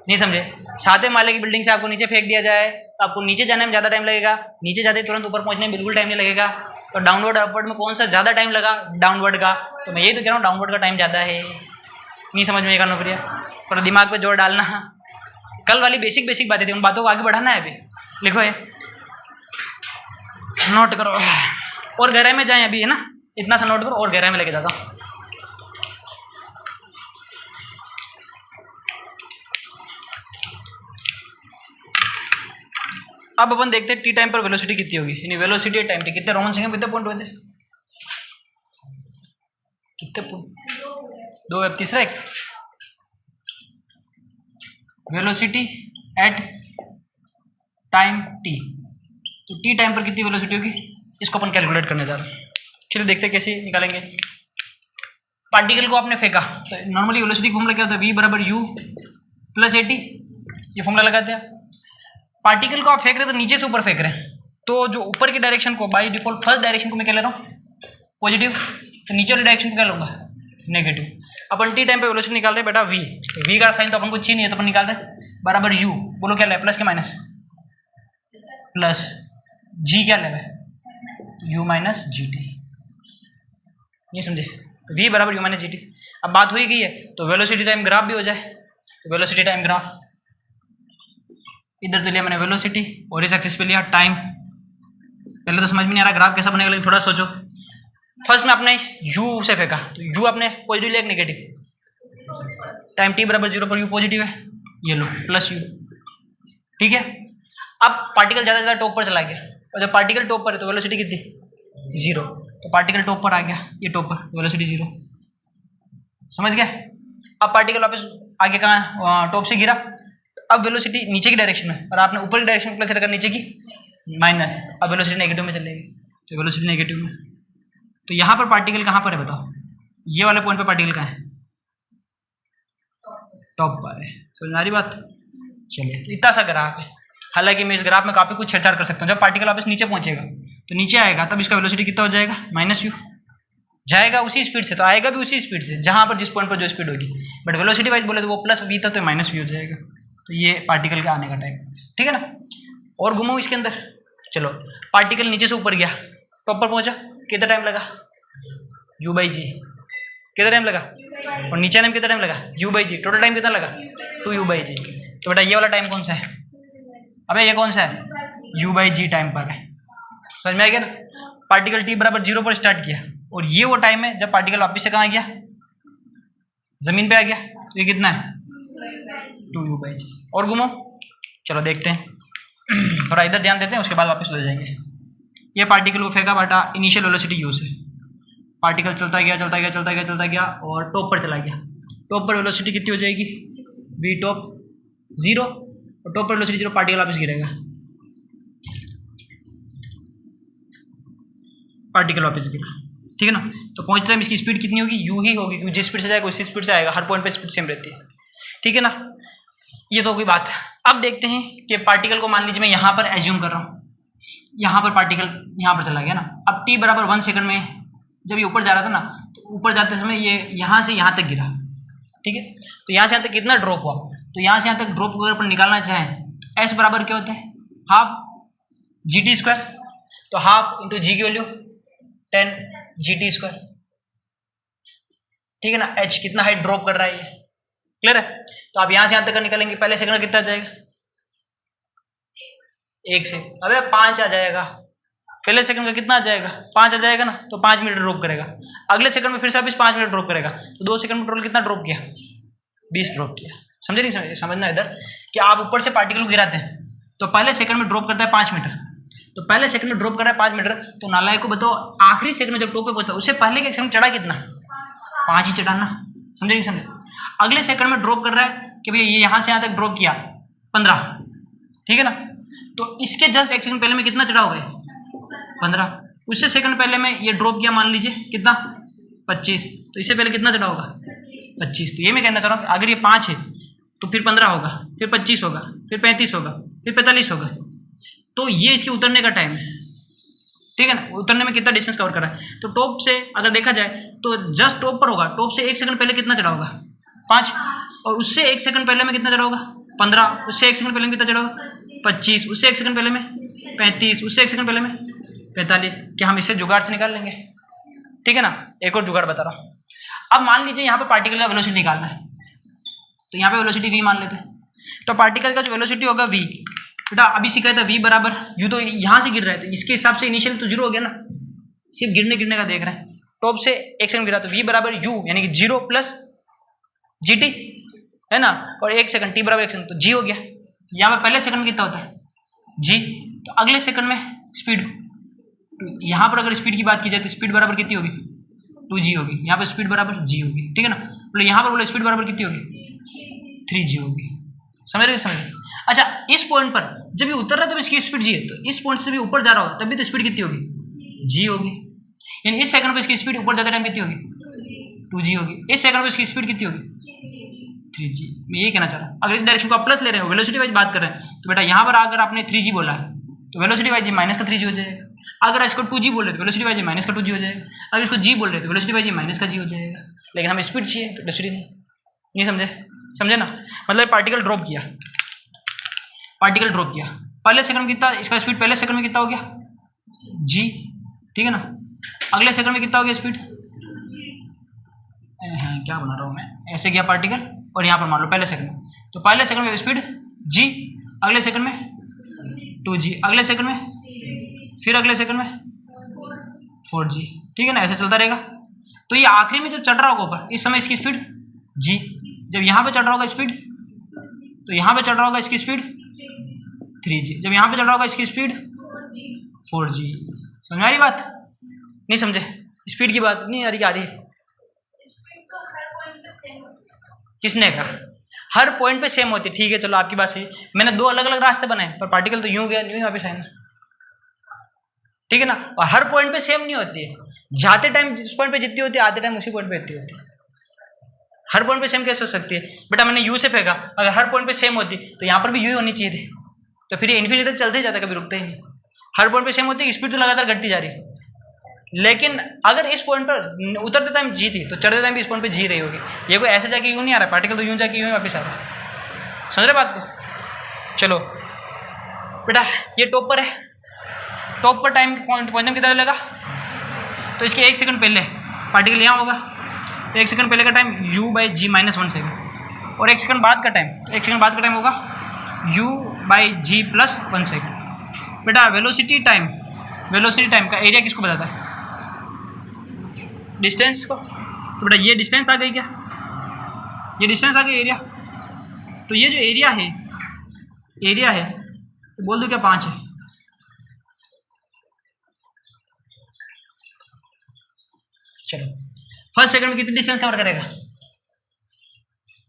नहीं समझे? 7वें माले की बिल्डिंग से आपको नीचे फेंक दिया जाए तो आपको नीचे जाने में ज़्यादा टाइम लगेगा, नीचे जाते तुरंत ऊपर पहुँचने में बिल्कुल टाइम नहीं लगेगा। तो डाउनवर्ड अपवर्ड में कौन सा ज़्यादा टाइम लगा? डाउनवर्ड का। तो मैं यही तो कह रहा हूँ डाउनवर्ड का टाइम ज़्यादा है। नहीं समझ में ये करना प्रिया, थोड़ा दिमाग पे जोर डालना। कल वाली बेसिक बेसिक बातें थी, उन बातों को आगे बढ़ाना है। अभी लिखो ये, नोट करो और गहराई में जाएं अभी, है ना, इतना सा नोट करो और गहराई में लेके जाता हूँ। अब अपन देखते हैं टी टाइम पर वेलोसिटी कितनी होगी, यानी वेलोसिटी टाइम टी कितने रोमन संख्या कितने पॉइंट हुए थे? कितने पॉइंट? 2। अब तीसरा एक वेलोसिटी एट टाइम टी, तो टी टाइम पर कितनी वेलोसिटी होगी, इसको अपन कैलकुलेट करने जा रहे हैं। चलिए देखते हैं कैसे निकालेंगे। पार्टिकल को आपने फेंका तो नॉर्मली वेलोसिटी फॉर्मूला क्या होता है? v बराबर u प्लस at, ये फॉर्मूला लगाते हैं। पार्टिकल को आप फेंक रहे हैं तो नीचे से ऊपर फेंक रहे हैं, तो जो ऊपर की डायरेक्शन को बाय डिफॉल्ट फर्स्ट डायरेक्शन को मैं क्या ले रहा हूँ? पॉजिटिव। तो नीचे वाली डायरेक्शन को क्या लूँगा? नेगेटिव। अपन टी टाइम पे वेलोसिटी निकालते हैं बेटा v, तो v का साइन तो अपन को चाहिए नहीं है तो अपन निकाल रहे हैं बराबर u, बोलो क्या ले, प्लस के माइनस? प्लस g क्या ले, u माइनस जी टी। ये समझे? तो v बराबर u माइनस जी टी। अब बात हो ही गई है तो वेलोसिटी टाइम ग्राफ भी हो जाए। तो वेलोसिटी टाइम ग्राफ, इधर तो लिया मैंने वेलोसिटी और इस एक्सिस पे लिया टाइम। पहले तो समझ में नहीं आ रहा ग्राफ कैसा बनेगा, लेकिन थोड़ा सोचो। फर्स्ट में आपने u से फेंका तो u आपने पॉजिटिव लिया नेगेटिव, टाइम t बराबर 0 पर u पॉजिटिव है, ये लो प्लस u। ठीक है, अब पार्टिकल ज़्यादा ज़्यादा टॉप पर चला गया और जब पार्टिकल टॉप पर है तो वेलोसिटी कितनी? 0। तो पार्टिकल टॉप पर आ गया, ये टॉप पर, तो वेलोसिटी 0। समझ गए? अब पार्टिकल वापस आगे कहाँ, टॉप से गिरा, तो अब वेलोसिटी नीचे की डायरेक्शन में और आपने ऊपर की डायरेक्शन में प्लस रखा, नीचे की माइनस, अब वेलोसिटी नेगेटिव में चलेगी, तो वेलोसिटी नेगेटिव में। तो यहाँ पर पार्टिकल कहाँ पर है बताओ? ये वाले पॉइंट पर पार्टिकल कहाँ है? टॉप पर है। समझ में आ रही बात? चलिए, तो इतना सा ग्राफ है। हालांकि मैं इस ग्राफ में काफ़ी कुछ छेड़छाड़ कर सकता हूँ। जब पार्टिकल वापस नीचे पहुँचेगा तो नीचे आएगा तब इसका वेलोसिटी कितना हो जाएगा? Minus you. जाएगा उसी स्पीड से तो आएगा भी उसी स्पीड से जहाँ पर जिस पॉइंट पर जो स्पीड होगी, बट वेलोसिटी वाइज बोले तो वो प्लस वी था तो माइनस वी हो जाएगा। तो ये पार्टिकल का आने का टाइम, ठीक है ना। और घूमो इसके अंदर, चलो पार्टिकल नीचे से ऊपर गया, टॉप पर पहुँचा, कितना टाइम लगा? यू बाई जी। कितना टाइम लगा? और नीचे आने में कितना टाइम लगा? U by G. Total time कितना लगा? 2u बाई जी। तो बेटा ये वाला टाइम कौन सा है? अबे ये कौन सा है? u बाई जी टाइम पर है। समझ में आ गया ना? पार्टिकल t बराबर 0 पर स्टार्ट किया और ये वो टाइम है जब पार्टिकल वापस से कहाँ गया? जमीन पे आ गया। तो ये कितना है? 2u बाई जी। और घूमो, चलो देखते हैं। थोड़ा इधर ध्यान देते हैं, उसके बाद वापस हो जाएंगे। ये पार्टिकल को फेंका बेटा इनिशियल वेलोसिटी u से, पार्टिकल चलता गया चलता गया चलता गया चलता गया और टॉप पर चला गया। टॉप पर वेलोसिटी कितनी हो जाएगी? v टॉप 0 और टॉप पर वेलोसिटी 0, पार्टिकल वापस गिरेगा, पार्टिकल वापस गिरा, ठीक है ना। तो पहुंचते टाइम इसकी स्पीड कितनी होगी? u ही होगी, क्योंकि जिस स्पीड से जाएगा उसी स्पीड से आएगा, हर पॉइंट पे स्पीड सेम रहती है, ठीक है ना। ये तो कोई बात। अब देखते हैं कि पार्टिकल को मान लीजिए मैं यहाँ पर एज्यूम कर रहा हूँ, यहाँ पर पार्टिकल यहाँ पर चला गया ना। अब t बराबर 1 सेकंड में जब ये ऊपर जा रहा था ना, तो ऊपर जाते समय ये यहाँ से यहाँ तक गिरा, ठीक है। तो यहाँ से यहाँ तक कितना ड्रॉप हुआ? तो यहाँ से यहाँ तक ड्रॉप को अगर अपन निकालना चाहें तो एस बराबर क्या होता है? Half G T square. तो हाफ इंटू जी की वैल्यू 10 जी टी स्क्वायर, ठीक है ना। एच कितना हाइट ड्रॉप कर रहा है ये, क्लियर है। तो आप यहाँ से यहाँ तक का निकालेंगे, पहले सेकंड कितना आ जाएगा? 1 से, अबे 5 आ जाएगा। पहले सेकंड का कितना आ जाएगा? 5 आ जाएगा ना, तो 5 मिनट ड्रॉप करेगा। अगले सेकंड में फिर से वापस 5 मिनट ड्रॉप करेगा, तो 2 सेकंड में टोटल कितना ड्रॉप किया? 20 ड्रॉप किया। समझे नहीं? समझना इधर कि आप ऊपर से पार्टिकल को गिराते हैं तो पहले सेकंड में ड्रॉप करता है 5 मीटर, तो पहले सेकंड में ड्रॉप कर रहा है 5 मीटर, तो नालायक को बताओ आखिरी सेकंड में जब टॉप पे पहुंचा उससे पहले के सेकंड चढ़ा कितना? 5 ही चढ़ाना। समझे नहीं समझे? अगले सेकंड में ड्रॉप कर रहा है कि भैया ये यहाँ से यहाँ तक ड्रॉप किया 15, ठीक है ना। तो इसके जस्ट 1 सेकंड पहले में कितना चढ़ा होगा? 15। उससे सेकंड पहले में ये ड्रॉप किया, मान लीजिए कितना 25, तो इससे पहले कितना चढ़ा होगा 25। तो ये मैं कहना चाह रहा हूँ अगर ये 5 है तो फिर 15 होगा, फिर 25 होगा, फिर 35 होगा, फिर 45 होगा। तो ये इसके उतरने का टाइम है, ठीक है ना, उतरने में कितना डिस्टेंस कवर कर रहा है। तो टॉप से अगर देखा जाए तो जस्ट टॉप पर होगा, टॉप से 1 सेकंड पहले कितना चढ़ा होगा 5, और उससे 1 सेकंड पहले में कितना चढ़ा होगा 15, उससे 1 सेकंड पहले में कितना चढ़ा होगा 25, उससे 1 सेकंड पहले में 35, उससे 1 सेकंड पहले में 45। क्या हम इससे जुगाड़ से निकाल लेंगे, ठीक है ना। एक और जुगाड़ बता रहा हूँ। अब मान लीजिए यहाँ पर पार्टिकल का वेलोसिटी निकालना है, तो यहाँ पे वेलोसिटी v मान लेते हैं। तो पार्टिकल का जो वेलोसिटी होगा v, बेटा अभी सीखा था v बराबर u, तो यहाँ से गिर रहा है तो इसके हिसाब से इनिशियल तो 0 हो गया ना, सिर्फ गिरने का देख रहे हैं। टॉप से 1 सेकंड गिरा तो v बराबर u यानी कि 0 प्लस gt है ना, और 1 सेकंड t बराबर 1 सेकंड तो g हो गया। तो यहाँ पे पहले सेकंड में कितना होता है g, तो अगले सेकंड में स्पीड, यहाँ पर अगर स्पीड की बात की जाए तो स्पीड बराबर कितनी होगी 2g होगी, यहाँ पर स्पीड बराबर g होगी, ठीक है ना। बोले यहाँ पर बोले स्पीड बराबर कितनी होगी 3g होगी, समझ रहे। अच्छा इस पॉइंट पर जब ये उतर रहा है तब इसकी स्पीड g है, तो इस पॉइंट से भी ऊपर जा रहा होगा तब भी तो स्पीड कितनी होगी g होगी, यानी इस सेकंड पर इसकी स्पीड ऊपर जाते टाइम कितनी होगी 2g होगी, इस सेकंड पर इसकी स्पीड कितनी होगी 3g। मैं यही कहना चाह रहा हूँ, अगर इस डायरेक्शन को आप प्लस ले रहे हो, वेलोसिटी वाइज बात कर रहे हैं, तो बेटा यहाँ पर अगर आपने 3g बोला है तो वेलोसिटी वाइज माइनस का 3g हो जाएगा। अगर इसको 2g बोल रहे तो वेलोसिटी वाइज माइनस का 2g हो जाएगा। अगर इसको g बोल रहे तो वेलोसिटी वाइज माइनस का g हो जाएगा। लेकिन हमें स्पीड चाहिए तो वेलोसिटी नहीं समझे ना। मतलब पार्टिकल ड्रॉप किया, पहले सेकंड में कितना, इसका स्पीड पहले सेकंड में कितना हो गया g, ठीक है ना। अगले सेकंड में कितना हो गया स्पीड, क्या बना रहा हूँ मैं, ऐसे गया पार्टिकल और यहाँ पर मान लो पहले सेकंड में, तो पहले सेकंड में स्पीड g, अगले सेकंड में 2g, अगले सेकंड में, फिर अगले सेकंड में 4g, ठीक है ना। ऐसे चलता रहेगा। तो ये आखिरी में जब चढ़ रहा होगा ऊपर, इस समय इसकी स्पीड g, जब यहाँ पे चढ़ रहा होगा स्पीड, तो यहाँ पे चढ़ रहा होगा इसकी स्पीड 3g, जब यहाँ पे चढ़ रहा होगा इसकी स्पीड 4g। समझ आ रही बात, नहीं समझे, स्पीड की बात नहीं आ रही है। किसने कहा हर पॉइंट पे सेम होती है, ठीक है चलो आपकी बात सही। मैंने 2 अलग अलग रास्ते बनाए, पर पार्टिकल तो यूं गया यूं वापस आया ना, ठीक है ना। और हर पॉइंट पे सेम नहीं होती है, जाते टाइम जिस पॉइंट पे जितनी होती है आते टाइम उसी पॉइंट पे इतनी होती है। हर पॉइंट पे सेम कैसे हो सकती है बेटा, मैंने यू से फेंका, अगर हर पॉइंट पे सेम होती तो यहाँ पर भी यू ही होनी चाहिए थी, तो फिर ये इन्फिनिटी तक चलते ही जाता, कभी रुकते ही नहीं। हर पॉइंट पे सेम होती है, स्पीड तो लगातार घटती जा रही है। लेकिन अगर इस पॉइंट पर उतरते टाइम जी थी तो चढ़ते टाइम भी इस पॉइंट पे जी रही होगी। ये कोई ऐसे जाके यूँ नहीं आ रहा, पार्टिकल तो यूँ जाके यूँ वापस आ रहा है। समझ रहे बात को। चलो बेटा ये टॉप पर है, टॉप पर टाइम पहुँचने में कितना लगा, तो इसके 1 सेकंड पहले पार्टिकल यहाँ होगा, तो 1 सेकंड पहले का टाइम u/g - 1 सेकंड, और 1 सेकंड बाद का टाइम, तो 1 सेकंड बाद का टाइम होगा u/g + 1 सेकंड। बेटा वेलोसिटी टाइम का एरिया किसको बताता है, डिस्टेंस को। तो बेटा ये डिस्टेंस आ गई, क्या ये डिस्टेंस आ गई एरिया। तो ये जो एरिया है तो बोल दो क्या 5 है। चलो फर्स्ट सेकंड में कितनी डिस्टेंस कवर करेगा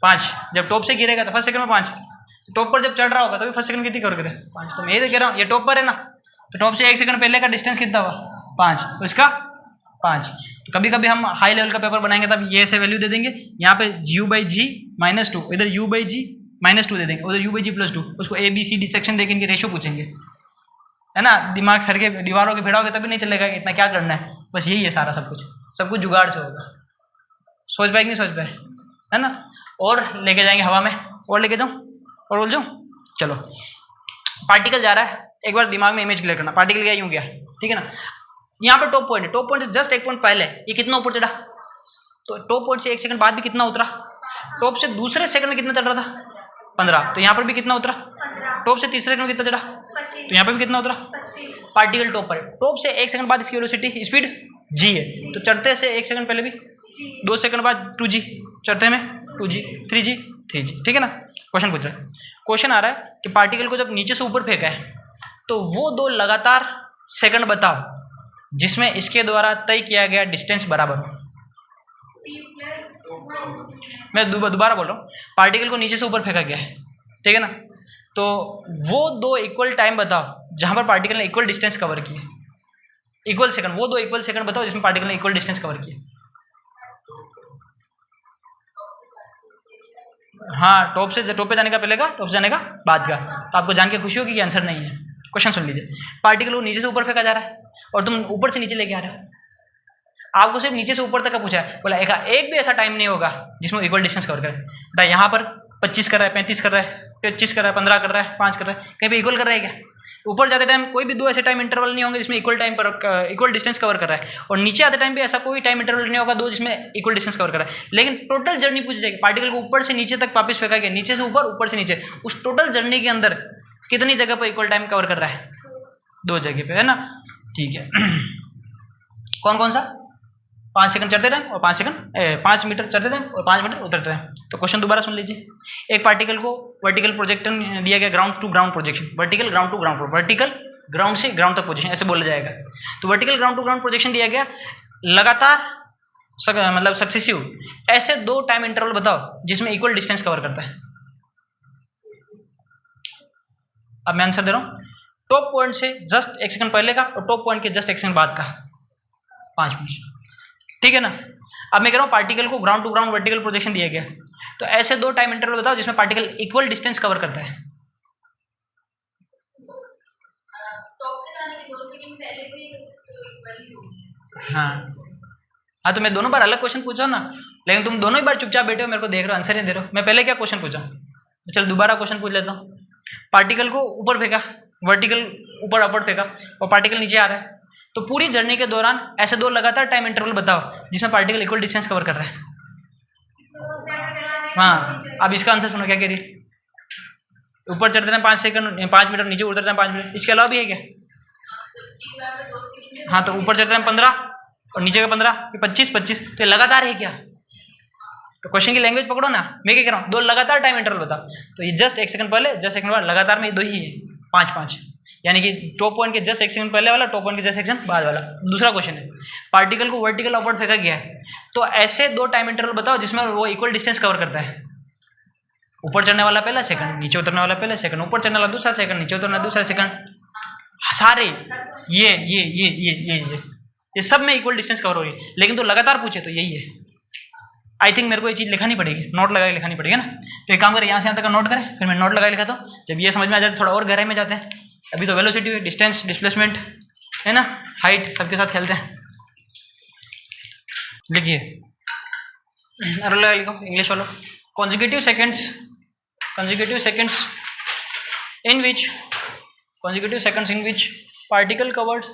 5, जब टॉप से गिरेगा तो फर्स्ट सेकंड में 5, तो टॉप पर जब चढ़ रहा होगा तो भी फर्स्ट सेकंड कितनी कवर करेगा 5। तो मैं ये कह रहा हूँ ये टॉप पर है ना, तो टॉप से 1 सेकंड पहले का डिस्टेंस कितना हुआ 5, तो इसका 5। तो कभी कभी हम हाई लेवल का पेपर बनाएंगे तब ये ऐसे वैल्यू दे देंगे, यहाँ पे u/g - 2, इधर u/g - 2 दे देंगे, उधर u/g + 2, उसको ABCD सेक्शन देके इनके रेशो पूछेंगे, है ना। दिमाग सर के दीवारों के भिड़ाओगे तभी नहीं चलेगा कि इतना क्या करना है। बस यही है सारा, सब कुछ जुगाड़ से होगा। सोच पाए कि नहीं सोच पाए, है ना। और लेके जाएंगे हवा में, और लेके जाऊँ और बोल जाऊँ। चलो पार्टिकल जा रहा है, एक बार दिमाग में इमेज क्लियर करना। पार्टिकल गया यूँ गया, ठीक है ना। यहाँ पर टॉप पॉइंट है, टॉप पॉइंट से जस्ट 1 पॉइंट पहले ये कितना ऊपर चढ़ा, तो टॉप पॉइंट से 1 सेकंड बाद भी कितना उतरा, टॉप से दूसरे सेकंड में कितना चढ़ रहा था 15, तो यहाँ पर भी कितना उतरा, टॉप से तीसरे सेकंड में कितना चढ़ा, तो यहाँ पर भी कितना उतरा। पार्टिकल टॉप पर है, टॉप से 1 सेकंड बाद इसकी वेलोसिटी स्पीड g है, तो चढ़ते से 1 सेकंड पहले भी 2 सेकंड बाद 2g, चढ़ते में 2g 3g, ठीक है ना। क्वेश्चन पूछ रहा है, क्वेश्चन आ रहा है कि पार्टिकल को जब नीचे से ऊपर फेंका है तो वो 2 लगातार सेकंड बताओ जिसमें इसके द्वारा तय किया गया डिस्टेंस बराबर हो। मैं दोबारा बोल रहा हूँ, पार्टिकल को नीचे से ऊपर फेंका गया है, ठीक है ना। तो वो 2 इक्वल टाइम बताओ जहाँ पर पार्टिकल ने इक्वल डिस्टेंस कवर किए। इक्वल सेकंड, वो 2 इक्वल सेकंड बताओ जिसमें पार्टिकल ने इक्वल डिस्टेंस कवर किया। हाँ, टॉप पे जाने का पहले का, टॉप से जाने का बाद का। तो आपको जान के खुशी होगी कि आंसर नहीं है। क्वेश्चन सुन लीजिए, पार्टिकल को नीचे से ऊपर फेंका जा रहा है और तुम ऊपर से नीचे लेके आ रहे हो। आपको सिर्फ नीचे से ऊपर तक का पूछा है, बोला एक भी ऐसा टाइम नहीं होगा जिसमें इक्वल डिस्टेंस कवर करे। बेटा यहाँ पर 25 कर रहा है, 35 कर रहा है, 25 कर रहा है, 15 कर रहा है, 5 कर रहा है, कहीं पे इक्वल कर रहा है क्या? ऊपर जाते टाइम कोई भी 2 ऐसे टाइम इंटरवल नहीं होंगे जिसमें इक्वल डिस्टेंस कवर कर रहा है, और नीचे आते टाइम भी ऐसा कोई टाइम इंटरवल नहीं होगा 2 जिसमें इक्वल डिस्टेंस कवर कर रहा है। लेकिन टोटल जर्नी पूछी जाएगी, पार्टिकल को ऊपर से नीचे तक वापस फेंका गया, नीचे से ऊपर, ऊपर से नीचे, उस टोटल जर्नी के अंदर कितनी जगह पर इक्वल टाइम कवर कर रहा है? 2 जगह पे, है ना। ठीक है, कौन कौन सा? 5 सेकंड चढ़ते टाइम और 5 मीटर चढ़ते टाइम और 5 मीटर उतरते टाइम। तो क्वेश्चन दोबारा सुन लीजिए, एक पार्टिकल को वर्टिकल प्रोजेक्शन दिया गया, ground to ground projection, vertical ground to ground, vertical ground से ग्राउंड तक पोजीशन ऐसे बोला जाएगा। तो vertical ground to ground projection दिया गया, लगातार मतलब सक्सेसिव ऐसे 2 टाइम इंटरवल बताओ जिसमें इक्वल डिस्टेंस कवर करता है। अब मैं आंसर दे रहा हूँ, टॉप पॉइंट से जस्ट 1 सेकंड पहले का और टॉप पॉइंट के जस्ट 1 सेकंड बाद का 5 मिनट, ठीक है ना। अब मैं कह रहा हूँ पार्टिकल को ground to ground vertical projection दिया गया, तो ऐसे 2 टाइम इंटरवल बताओ जिसमें पार्टिकल इक्वल डिस्टेंस कवर करता है। हाँ, तो मैं दोनों बार अलग क्वेश्चन पूछा ना, लेकिन तुम दोनों ही बार चुपचाप बैठे हो, मेरे को देख रहे हो, आंसर नहीं दे रहे हो। मैं पहले क्या क्वेश्चन पूछा, तो चल दोबारा क्वेश्चन पूछ लेता हूँ। पार्टिकल को ऊपर फेंका, वर्टिकल ऊपर अपवर्ड फेंका और पार्टिकल नीचे आ रहा है, तो पूरी जर्नी के दौरान ऐसे 2 लगातार टाइम इंटरवल बताओ जिसमें पार्टिकल इक्वल डिस्टेंस कवर कर रहा है। हाँ, अब इसका आंसर सुनो क्या कह रही है। ऊपर चढ़ते हैं 5 सेकंड 5 मीटर, नीचे उतरते हैं 5 मिनट, इसके अलावा भी है क्या? हाँ, तो ऊपर चढ़ते हैं 15 और नीचे का 15, 25, तो ये लगातार है क्या? तो क्वेश्चन की लैंग्वेज पकड़ो ना, मैं क्या कह रहा हूँ, 2 लगातार टाइम इंटरवल बताओ, तो ये जस्ट 1 सेकंड पहले, जस्ट 1 सेकंड बाद, लगातार में 2 ही है, 5, यानी कि टॉप पॉइंट के जस्ट 1 सेकंड पहले वाला, टॉप पॉइंट के जस्ट 1 सेकंड बाद वाला। दूसरा क्वेश्चन है, पार्टिकल को वर्टिकल अपवर्ड फेंका गया है, तो ऐसे 2 टाइम इंटरवल बताओ जिसमें वो इक्वल डिस्टेंस कवर करता है। ऊपर चढ़ने वाला पहला सेकंड, नीचे उतरने वाला पहला सेकंड, ऊपर चढ़ने वाला दूसरा सेकंड, नीचे उतरना दूसरा सेकंड, सारे ये सब में इक्वल डिस्टेंस कवर हो रही है। लेकिन तो लगातार पूछे तो यही है। आई थिंक मेरे को ये चीज़ लिखानी पड़ेगी, नोट लगा के लिखानी पड़ेगी ना। तो एक काम करें, यहाँ से यहाँ तक का नोट करें, फिर मैं नोट लगा के लिखाता हूँ। जब ये समझ में आ जाए थोड़ा और गहराई में जाते हैं। अभी तो वेलोसिटी, डिस्टेंस, डिस्प्लेसमेंट है ना, हाइट, सबके साथ खेलते हैं। लिखिए, अरे लगा लिखो इंग्लिश वालों, consecutive seconds in which particle covers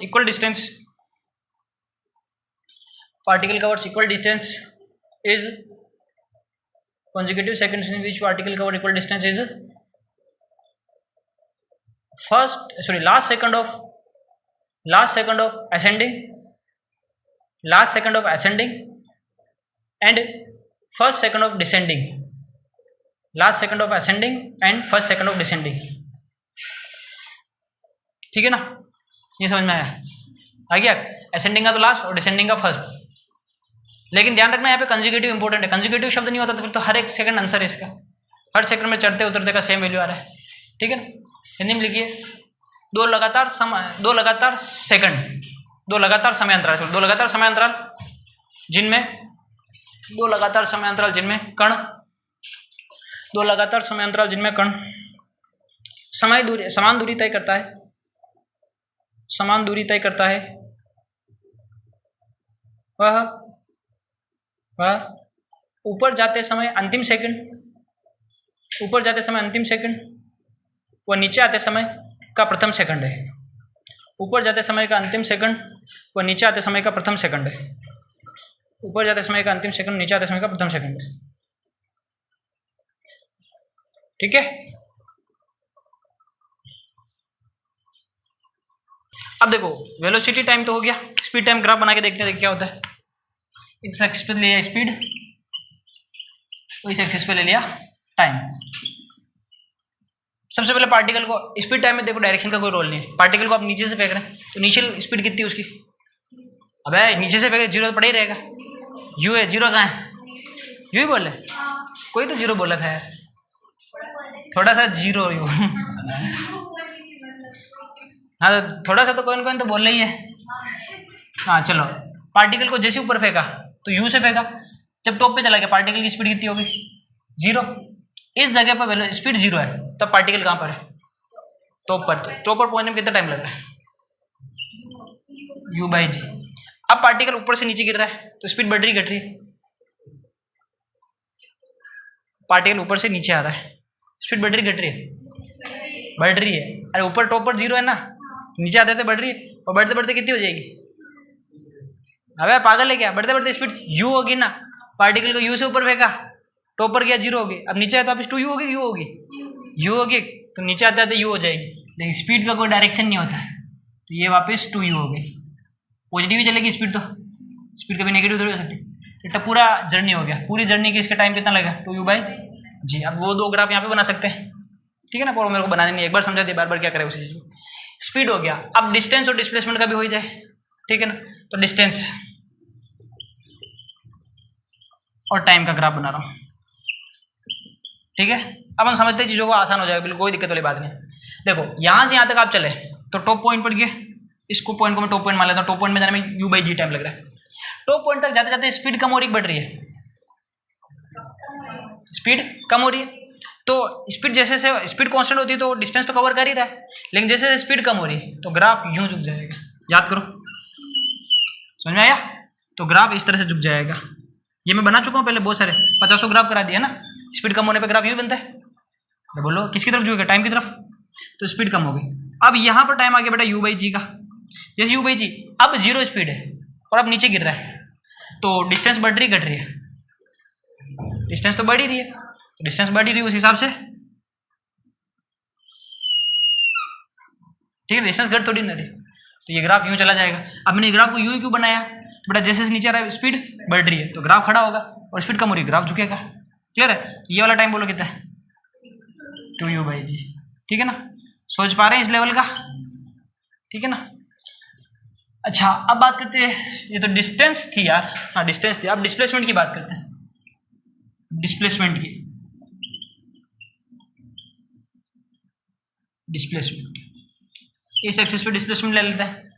equal distance is consecutive seconds in which particle cover equal distance is last second of ascending and first second of descending. ठीक है ना, ये समझ में आया? आ गया, असेंडिंग का तो लास्ट और डिसेंडिंग का फर्स्ट। लेकिन ध्यान रखना यहाँ पे कंजुगेटिव इंपॉर्टेंट है। कंजुगेटिव शब्द नहीं होता तो फिर तो हर एक सेकंड आंसर है इसका, हर सेकंड में चढ़ते उतरते का सेम वैल्यू आ रहा है। ठीक है ना, हिंदी में लिखिए, 2 लगातार समय अंतराल जिनमें कण समान दूरी तय करता है वह ऊपर जाते समय अंतिम सेकंड व नीचे आते समय का प्रथम सेकंड है। ऊपर जाते समय का अंतिम सेकंड व नीचे आते समय का प्रथम सेकंड है। ऊपर जाते समय का अंतिम सेकंड, नीचे आते समय का प्रथम सेकंड है। ठीक है, अब देखो वेलोसिटी टाइम तो हो गया, स्पीड टाइम ग्राफ बना के देखते हैं क्या होता है। इस एक्सिस पे ले लिया स्पीड, तो इस एक्सिस पे ले लिया टाइम। सबसे पहले पार्टिकल को स्पीड टाइम में देखो डायरेक्शन का कोई रोल नहीं है। पार्टिकल को आप नीचे से फेंक रहे हैं तो इनिशियल स्पीड कितनी है उसकी, अबे नीचे से फेंक 0 तो पड़ा ही रहेगा। यू है, 0 कहाँ है, यू ही बोले, कोई तो 0 बोला था यार, थोड़ा सा 0 यू हाँ तो थोड़ा सा तो कोई तो बोल रही है। हाँ चलो, पार्टिकल को जैसे ऊपर फेंका तो यू से फेंका, जब टॉप पे चला गया पार्टिकल की स्पीड कितनी होगी, 0। इस जगह पर स्पीड 0 है, तब पार्टिकल कहाँ पर है, टॉप पर। तो टॉप पर पहुंचने में कितना टाइम लग रहा है, u/g। अब पार्टिकल ऊपर से नीचे गिर रहा है तो स्पीड बढ़ रही घट रही है, पार्टिकल ऊपर से नीचे आ रहा है, स्पीड बढ़ रही घट रही है, बढ़ रही है। अरे ऊपर टॉप पर 0 है ना, नीचे आते आते बढ़ रही है, और बढ़ते बढ़ते कितनी हो जाएगी, अबे पागल है क्या, बढ़ते बढ़ते स्पीड u होगी ना, पार्टिकल को u से ऊपर फेंका, टॉप पर गया 0 होगी, अब नीचे आया तो वापस 2u होगी, u होगी, u होगी, तो नीचे आते आते u हो जाएगी, लेकिन स्पीड का कोई डायरेक्शन नहीं होता है, तो ये वापस 2u हो गई। पॉजिटिव ही चलेगी स्पीड, तो स्पीड कभी नेगेटिव थोड़ी हो सकती। तो पूरा जर्नी हो गया, पूरी जर्नी की इसका टाइम कितना लगा, 2u/g। अब वो दो ग्राफ यहाँ पे बना सकते हैं, ठीक है ना, पर मेरे को बनाने नहीं, एक बार समझा दिया, बार बार क्या करें उसी चीज़ को। स्पीड हो गया, अब डिस्टेंस और डिस्प्लेसमेंट का भी हो जाए, ठीक है ना। तो डिस्टेंस और टाइम का ग्राफ बना रहा हूँ, ठीक है। अब हम समझते हैं चीज़ों को, आसान हो जाएगा, बिल्कुल कोई दिक्कत वाली बात नहीं। देखो यहाँ से यहाँ तक आप चले तो टॉप पॉइंट पर गए, इसको पॉइंट को मैं टॉप पॉइंट मान लेता हूँ, टॉप पॉइंट में जाने में u/g टाइम लग रहा है। टॉप पॉइंट तक जाते जाते स्पीड कम हो रही बढ़ रही है, स्पीड कम हो रही है। तो स्पीड जैसे से स्पीड कांस्टेंट होती है तो डिस्टेंस तो कवर कर ही रहा है, लेकिन जैसे जैसे स्पीड कम हो रही है तो ग्राफ यूं झुक जाएगा, याद करो, समझ में आया। तो ग्राफ इस तरह से झुक जाएगा, ये मैं बना चुका हूँ पहले, बहुत सारे 50 ग्राफ करा दिया ना। स्पीड कम होने पे ग्राफ यूं बनता है, तो बोलो किसकी तरफ झुकेगा, टाइम की तरफ, तो स्पीड कम हो गई। अब यहाँ पर टाइम आ गया बेटा u/g का, जैसे u/g अब 0 स्पीड है और अब नीचे गिर रहा है, तो डिस्टेंस बढ़ रही घट रही है, डिस्टेंस तो बढ़ ही रही है, डिस्टेंस बढ़ ही रही है उस हिसाब से, ठीक है, डिस्टेंस घट थोड़ी ना रही, तो ये ग्राफ यूं चला जाएगा। अब मैंने ग्राफ को यूं क्यों बनाया, तो बेटा जैसे जैसे नीचे आ रहा है स्पीड बढ़ रही है तो ग्राफ खड़ा होगा, और स्पीड कम हो रही है ग्राफ झुकेगा, क्लियर है। ये वाला टाइम बोलो कितना है, 2u/g, ठीक है ना, सोच पा रहे हैं इस लेवल का, ठीक है ना। अच्छा अब बात करते हैं, ये तो डिस्टेंस थी यार, हाँ डिस्टेंस थी, अब डिस्प्लेसमेंट की बात करते हैं, डिस्प्लेसमेंट की, डिस्प्लेसमेंट इस एक्सिस पे डिस्प्लेसमेंट ले लेते हैं,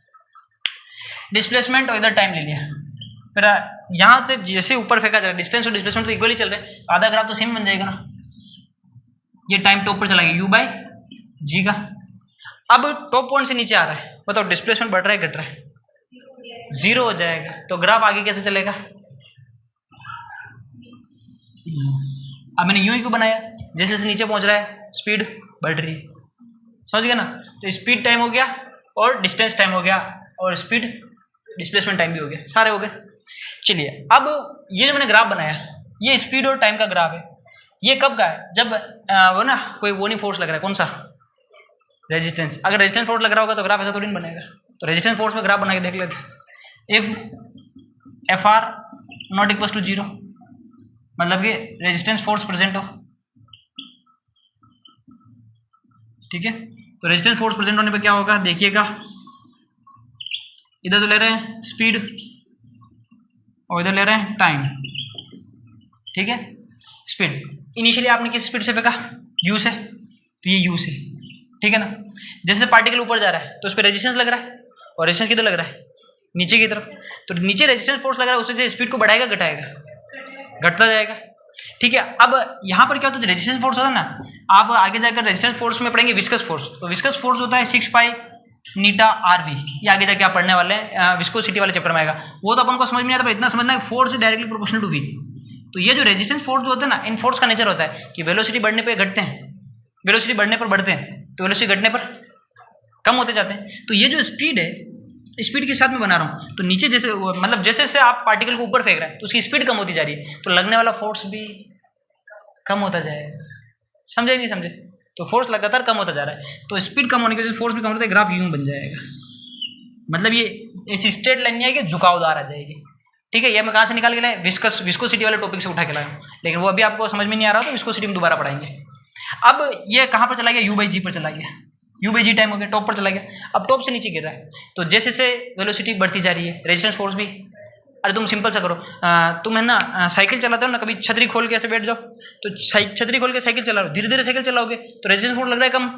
डिस्प्लेसमेंट और इधर टाइम ले लिया, फिर यहाँ से जैसे ऊपर फेंका जा रहा है डिस्टेंस और डिस्प्लेसमेंट तो इक्वली चल रहे हैं, आधा ग्राफ तो सेम बन जाएगा ना। ये टाइम टॉप पर चला गया u/g का, अब टॉप पॉइंट से नीचे आ रहा है, बताओ डिस्प्लेसमेंट बढ़ रहा है घट रहा है, 0 हो जाएगा, तो ग्राफ आगे कैसे चलेगा। अब मैंने यूं ही क्यों बनाया, जैसे जैसे नीचे पहुंच रहा है स्पीड बढ़ रही है, समझ गया ना। तो स्पीड टाइम हो गया और डिस्टेंस टाइम हो गया और स्पीड डिस्प्लेसमेंट टाइम भी हो गया, सारे हो गए। चलिए अब ये जो मैंने ग्राफ बनाया ये स्पीड और टाइम का ग्राफ है, ये कब का है, जब वो ना कोई वो नहीं फोर्स लग रहा है, कौन सा, रेजिस्टेंस। अगर रेजिस्टेंस फोर्स लग रहा होगा तो ग्राफ ऐसा थोड़ी नहीं बनेगा, तो रेजिस्टेंस फोर्स में ग्राफ बना के देख लेते हैं। If Fr not equal to 0, मतलब कि रेजिस्टेंस फोर्स प्रेजेंट हो, ठीक है। तो रेजिस्टेंस फोर्स प्रेजेंट होने पे क्या होगा देखिएगा, इधर तो ले रहे हैं स्पीड और इधर ले रहे हैं टाइम, ठीक है। स्पीड इनिशियली आपने किस स्पीड से फेंका, u से, तो ये u से, ठीक है ना। जैसे पार्टिकल ऊपर जा रहा है तो उस पर रेजिस्टेंस लग रहा है, और रेजिस्टेंस किधर लग रहा है, नीचे की तरफ, तो नीचे रेजिस्टेंस फोर्स लग रहा है, उससे स्पीड को बढ़ाएगा घटाएगा, घटता जाएगा, ठीक है। अब यहाँ पर क्या होता है, रेजिस्टेंस फोर्स होता है ना, आप आगे जाकर रेजिस्टेंस फोर्स में पढ़ेंगे विस्कस फोर्स, तो विस्कस फोर्स होता है 6 पाई नीटा RV, ये आगे जाके आप पढ़ने वाले हैं, विस्कोसिटी वाले चैप्टर में आएगा, वो तो अपन को समझ में नहीं आता, पर इतना समझना है force directly proportional to V। तो ये जो रेजिस्टेंस फोर्स जो होता है ना, इन फोर्स का नेचर होता है कि वेलोसिटी बढ़ने पे घटते हैं, वेलोसिटी बढ़ने पर बढ़ते हैं, तो वेलोसिटी घटने पर कम होते जाते हैं। तो ये जो स्पीड है, स्पीड के साथ में बना रहा हूँ, तो नीचे जैसे मतलब जैसे जैसे आप पार्टिकल को ऊपर फेंक रहे हैं तो उसकी स्पीड कम होती जा रही है, तो लगने वाला फोर्स भी कम होता जाएगा, समझे नहीं समझे। तो फोर्स लगातार कम होता जा रहा है, तो स्पीड कम होने की वजह से फोर्स भी कम होता है, ग्राफ यूं बन जाएगा, मतलब ये ऐसी स्ट्रेट लाइन नहीं है कि झुकावदार आ जाएगी, ठीक है। ये मैं कहाँ से निकाल के लाए, विस्कोसिटी वाले टॉपिक से उठा के लाया हूँ, लेकिन वो अभी आपको समझ में नहीं आ रहा, तो विस्कोसिटी में दोबारा पढ़ाएंगे। अब ये कहाँ पर चला गया, u/g पर चला गया, u/g टाइम हो गया, टॉप पर चला गया। अब टॉप से नीचे गिर रहा है, तो जैसे से वेलोसिटी बढ़ती जा रही है, रेजिस्टेंस फोर्स भी, अरे तुम सिंपल सा करो, तुम है ना साइकिल चलाते हो ना, कभी छतरी खोल के ऐसे बैठ जाओ, तो छतरी खोल के साइकिल चला रहे हो, धीरे धीरे साइकिल चलाओगे तो रेजिस्टेंस फोर्स लग रहा है कम,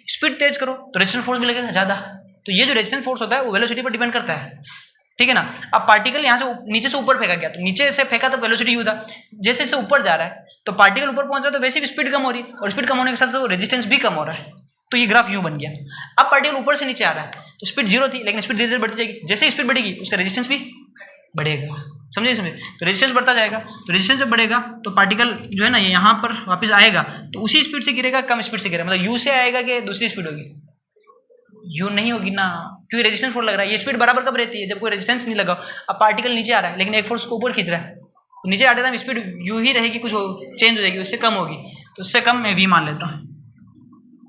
स्पीड तेज करो तो रेजिस्टेंस फोर्स भी लगेगा ज़्यादा, तो ये जो रेजिस्टेंस फोर्स होता है वो वेलोसिटी पर डिपेंड करता है, ठीक है ना। अब पार्टिकल यहाँ से नीचे से ऊपर फेंका गया, तो नीचे से फेंका तो वेलोसिटी यू था, जैसे जैसे ऊपर जा रहा है तो पार्टिकल ऊपर पहुंच रहा है तो वैसे भी स्पीड कम हो रही है, और स्पीड कम होने के साथ साथ रेजिस्टेंस भी कम हो रहा है, तो ये ग्राफ यू बन गया। अब पार्टिकल ऊपर से नीचे आ रहा है तो स्पीड जीरो थी, लेकिन स्पीड धीरे धीरे बढ़ती जाएगी, जैसे स्पीड बढ़ेगी उसका रेजिस्टेंस भी बढ़ेगा, समझे समझे। तो रेजिस्टेंस बढ़ता जाएगा, तो रेजिस्टेंस जब बढ़ेगा तो पार्टिकल जो है ना ये यहाँ पर वापस आएगा, तो उसी स्पीड से गिरेगा, कम स्पीड से गिरेगा, मतलब यू से आएगा कि दूसरी स्पीड होगी, यू नहीं होगी ना, क्योंकि रेजिस्टेंस फोर्स लग रहा है। ये स्पीड बराबर कब रहती है, जब कोई रेजिस्टेंस नहीं लगा। अब पार्टिकल नीचे आ रहा है लेकिन एक फोर्स को ऊपर खींच रहा है, तो नीचे आते टाइम स्पीड यू ही रहेगी, कुछ चेंज हो जाएगी, उससे कम होगी, तो उससे कम मैं वी मान लेता हूँ,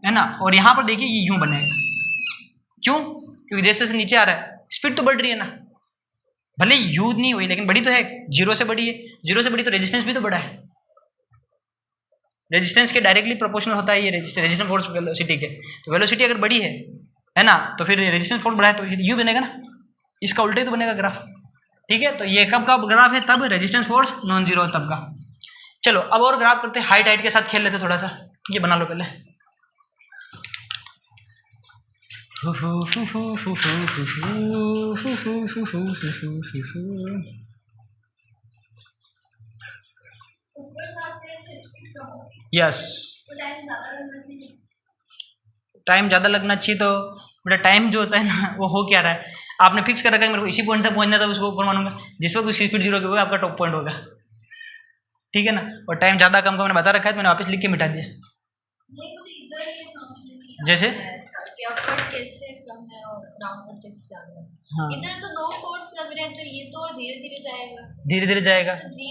है ना। और यहाँ पर देखिए ये यूँ बनेगा, क्यों, क्योंकि जैसे जैसे नीचे आ रहा है स्पीड तो बढ़ रही है ना, भले यू नहीं हुई लेकिन बड़ी तो है, जीरो से बड़ी है, जीरो से बड़ी तो रेजिस्टेंस भी तो बड़ा है, रेजिस्टेंस के डायरेक्टली प्रोपोर्शनल होता है ये रेजिस्टेंस फोर्स वेलोसिटी के, तो वेलोसिटी अगर बड़ी है ना, तो फिर रेजिस्टेंस फोर्स बढ़ा है तो यू बनेगा ना, इसका उल्टे तो बनेगा ग्राफ, ठीक है। तो ये कब का ग्राफ है, तब रेजिस्टेंस फोर्स नॉन जीरो तब का। चलो अब और ग्राफ करते हैं, हाइट के साथ खेल लेते थोड़ा सा, ये बना लो पहले। यस, टाइम ज़्यादा लगना चाहिए, तो बेटा टाइम जो होता है ना वो हो क्या रहा है, आपने फिक्स कर रखा है मेरे को इसी पॉइंट तक पहुंचना था, उसको ऊपर मानूंगा, जिस वक्त उसकी स्पीड जीरो की होगा आपका टॉप पॉइंट होगा, ठीक है ना। और टाइम ज़्यादा कम का मैंने बता रखा है तो मैंने वापस लिख के मिटा दिया, जैसे कैसे कम है और डाउनवर्ड कैसे ज्यादा है। हाँ। इधर तो दो फोर्स लग रहे हैं तो ये तो धीरे धीरे जाएगा, धीरे धीरे जाएगा, तो जी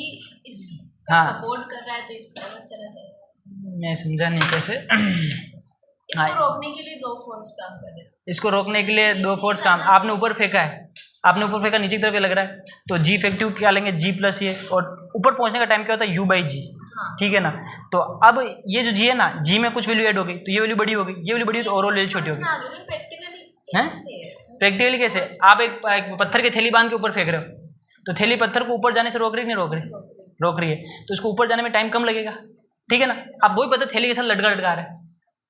इसका सपोर्ट कर रहा है तो ये तो बराबर चला जाएगा। मैं समझा नहीं कैसे। इसको रोकने के लिए दो फोर्स काम कर रहे हैं, इसको रोकने के लिए दो फोर्स काम, आपने ऊपर फेंका है, आपने ऊपर फेंका नीचे की तरफ ये लग रहा है, तो जी इफेक्टिव क्या लेंगे, जी प्लस ये, और ऊपर पहुंचने का टाइम क्या होता है, यू बाई जी, ठीक है ना। तो अब ये जो जी है ना, जी में कुछ वैल्यू ऐड हो गई तो ये वैल्यू बड़ी हो गई, ये वैल्यू बड़ी तो ओवरऑल वैल्यू छोटी हो गई। प्रैक्टिकली कैसे, आप एक पत्थर की थैली बांध के ऊपर फेंक रहे हो, तो थैली पत्थर को ऊपर जाने से रोक रही नहीं रोक रही, रोक रही है, तो इसको ऊपर जाने में टाइम कम लगेगा, ठीक है ना। अब वही पत्थर थैली के साथ लटका लटका रहा है,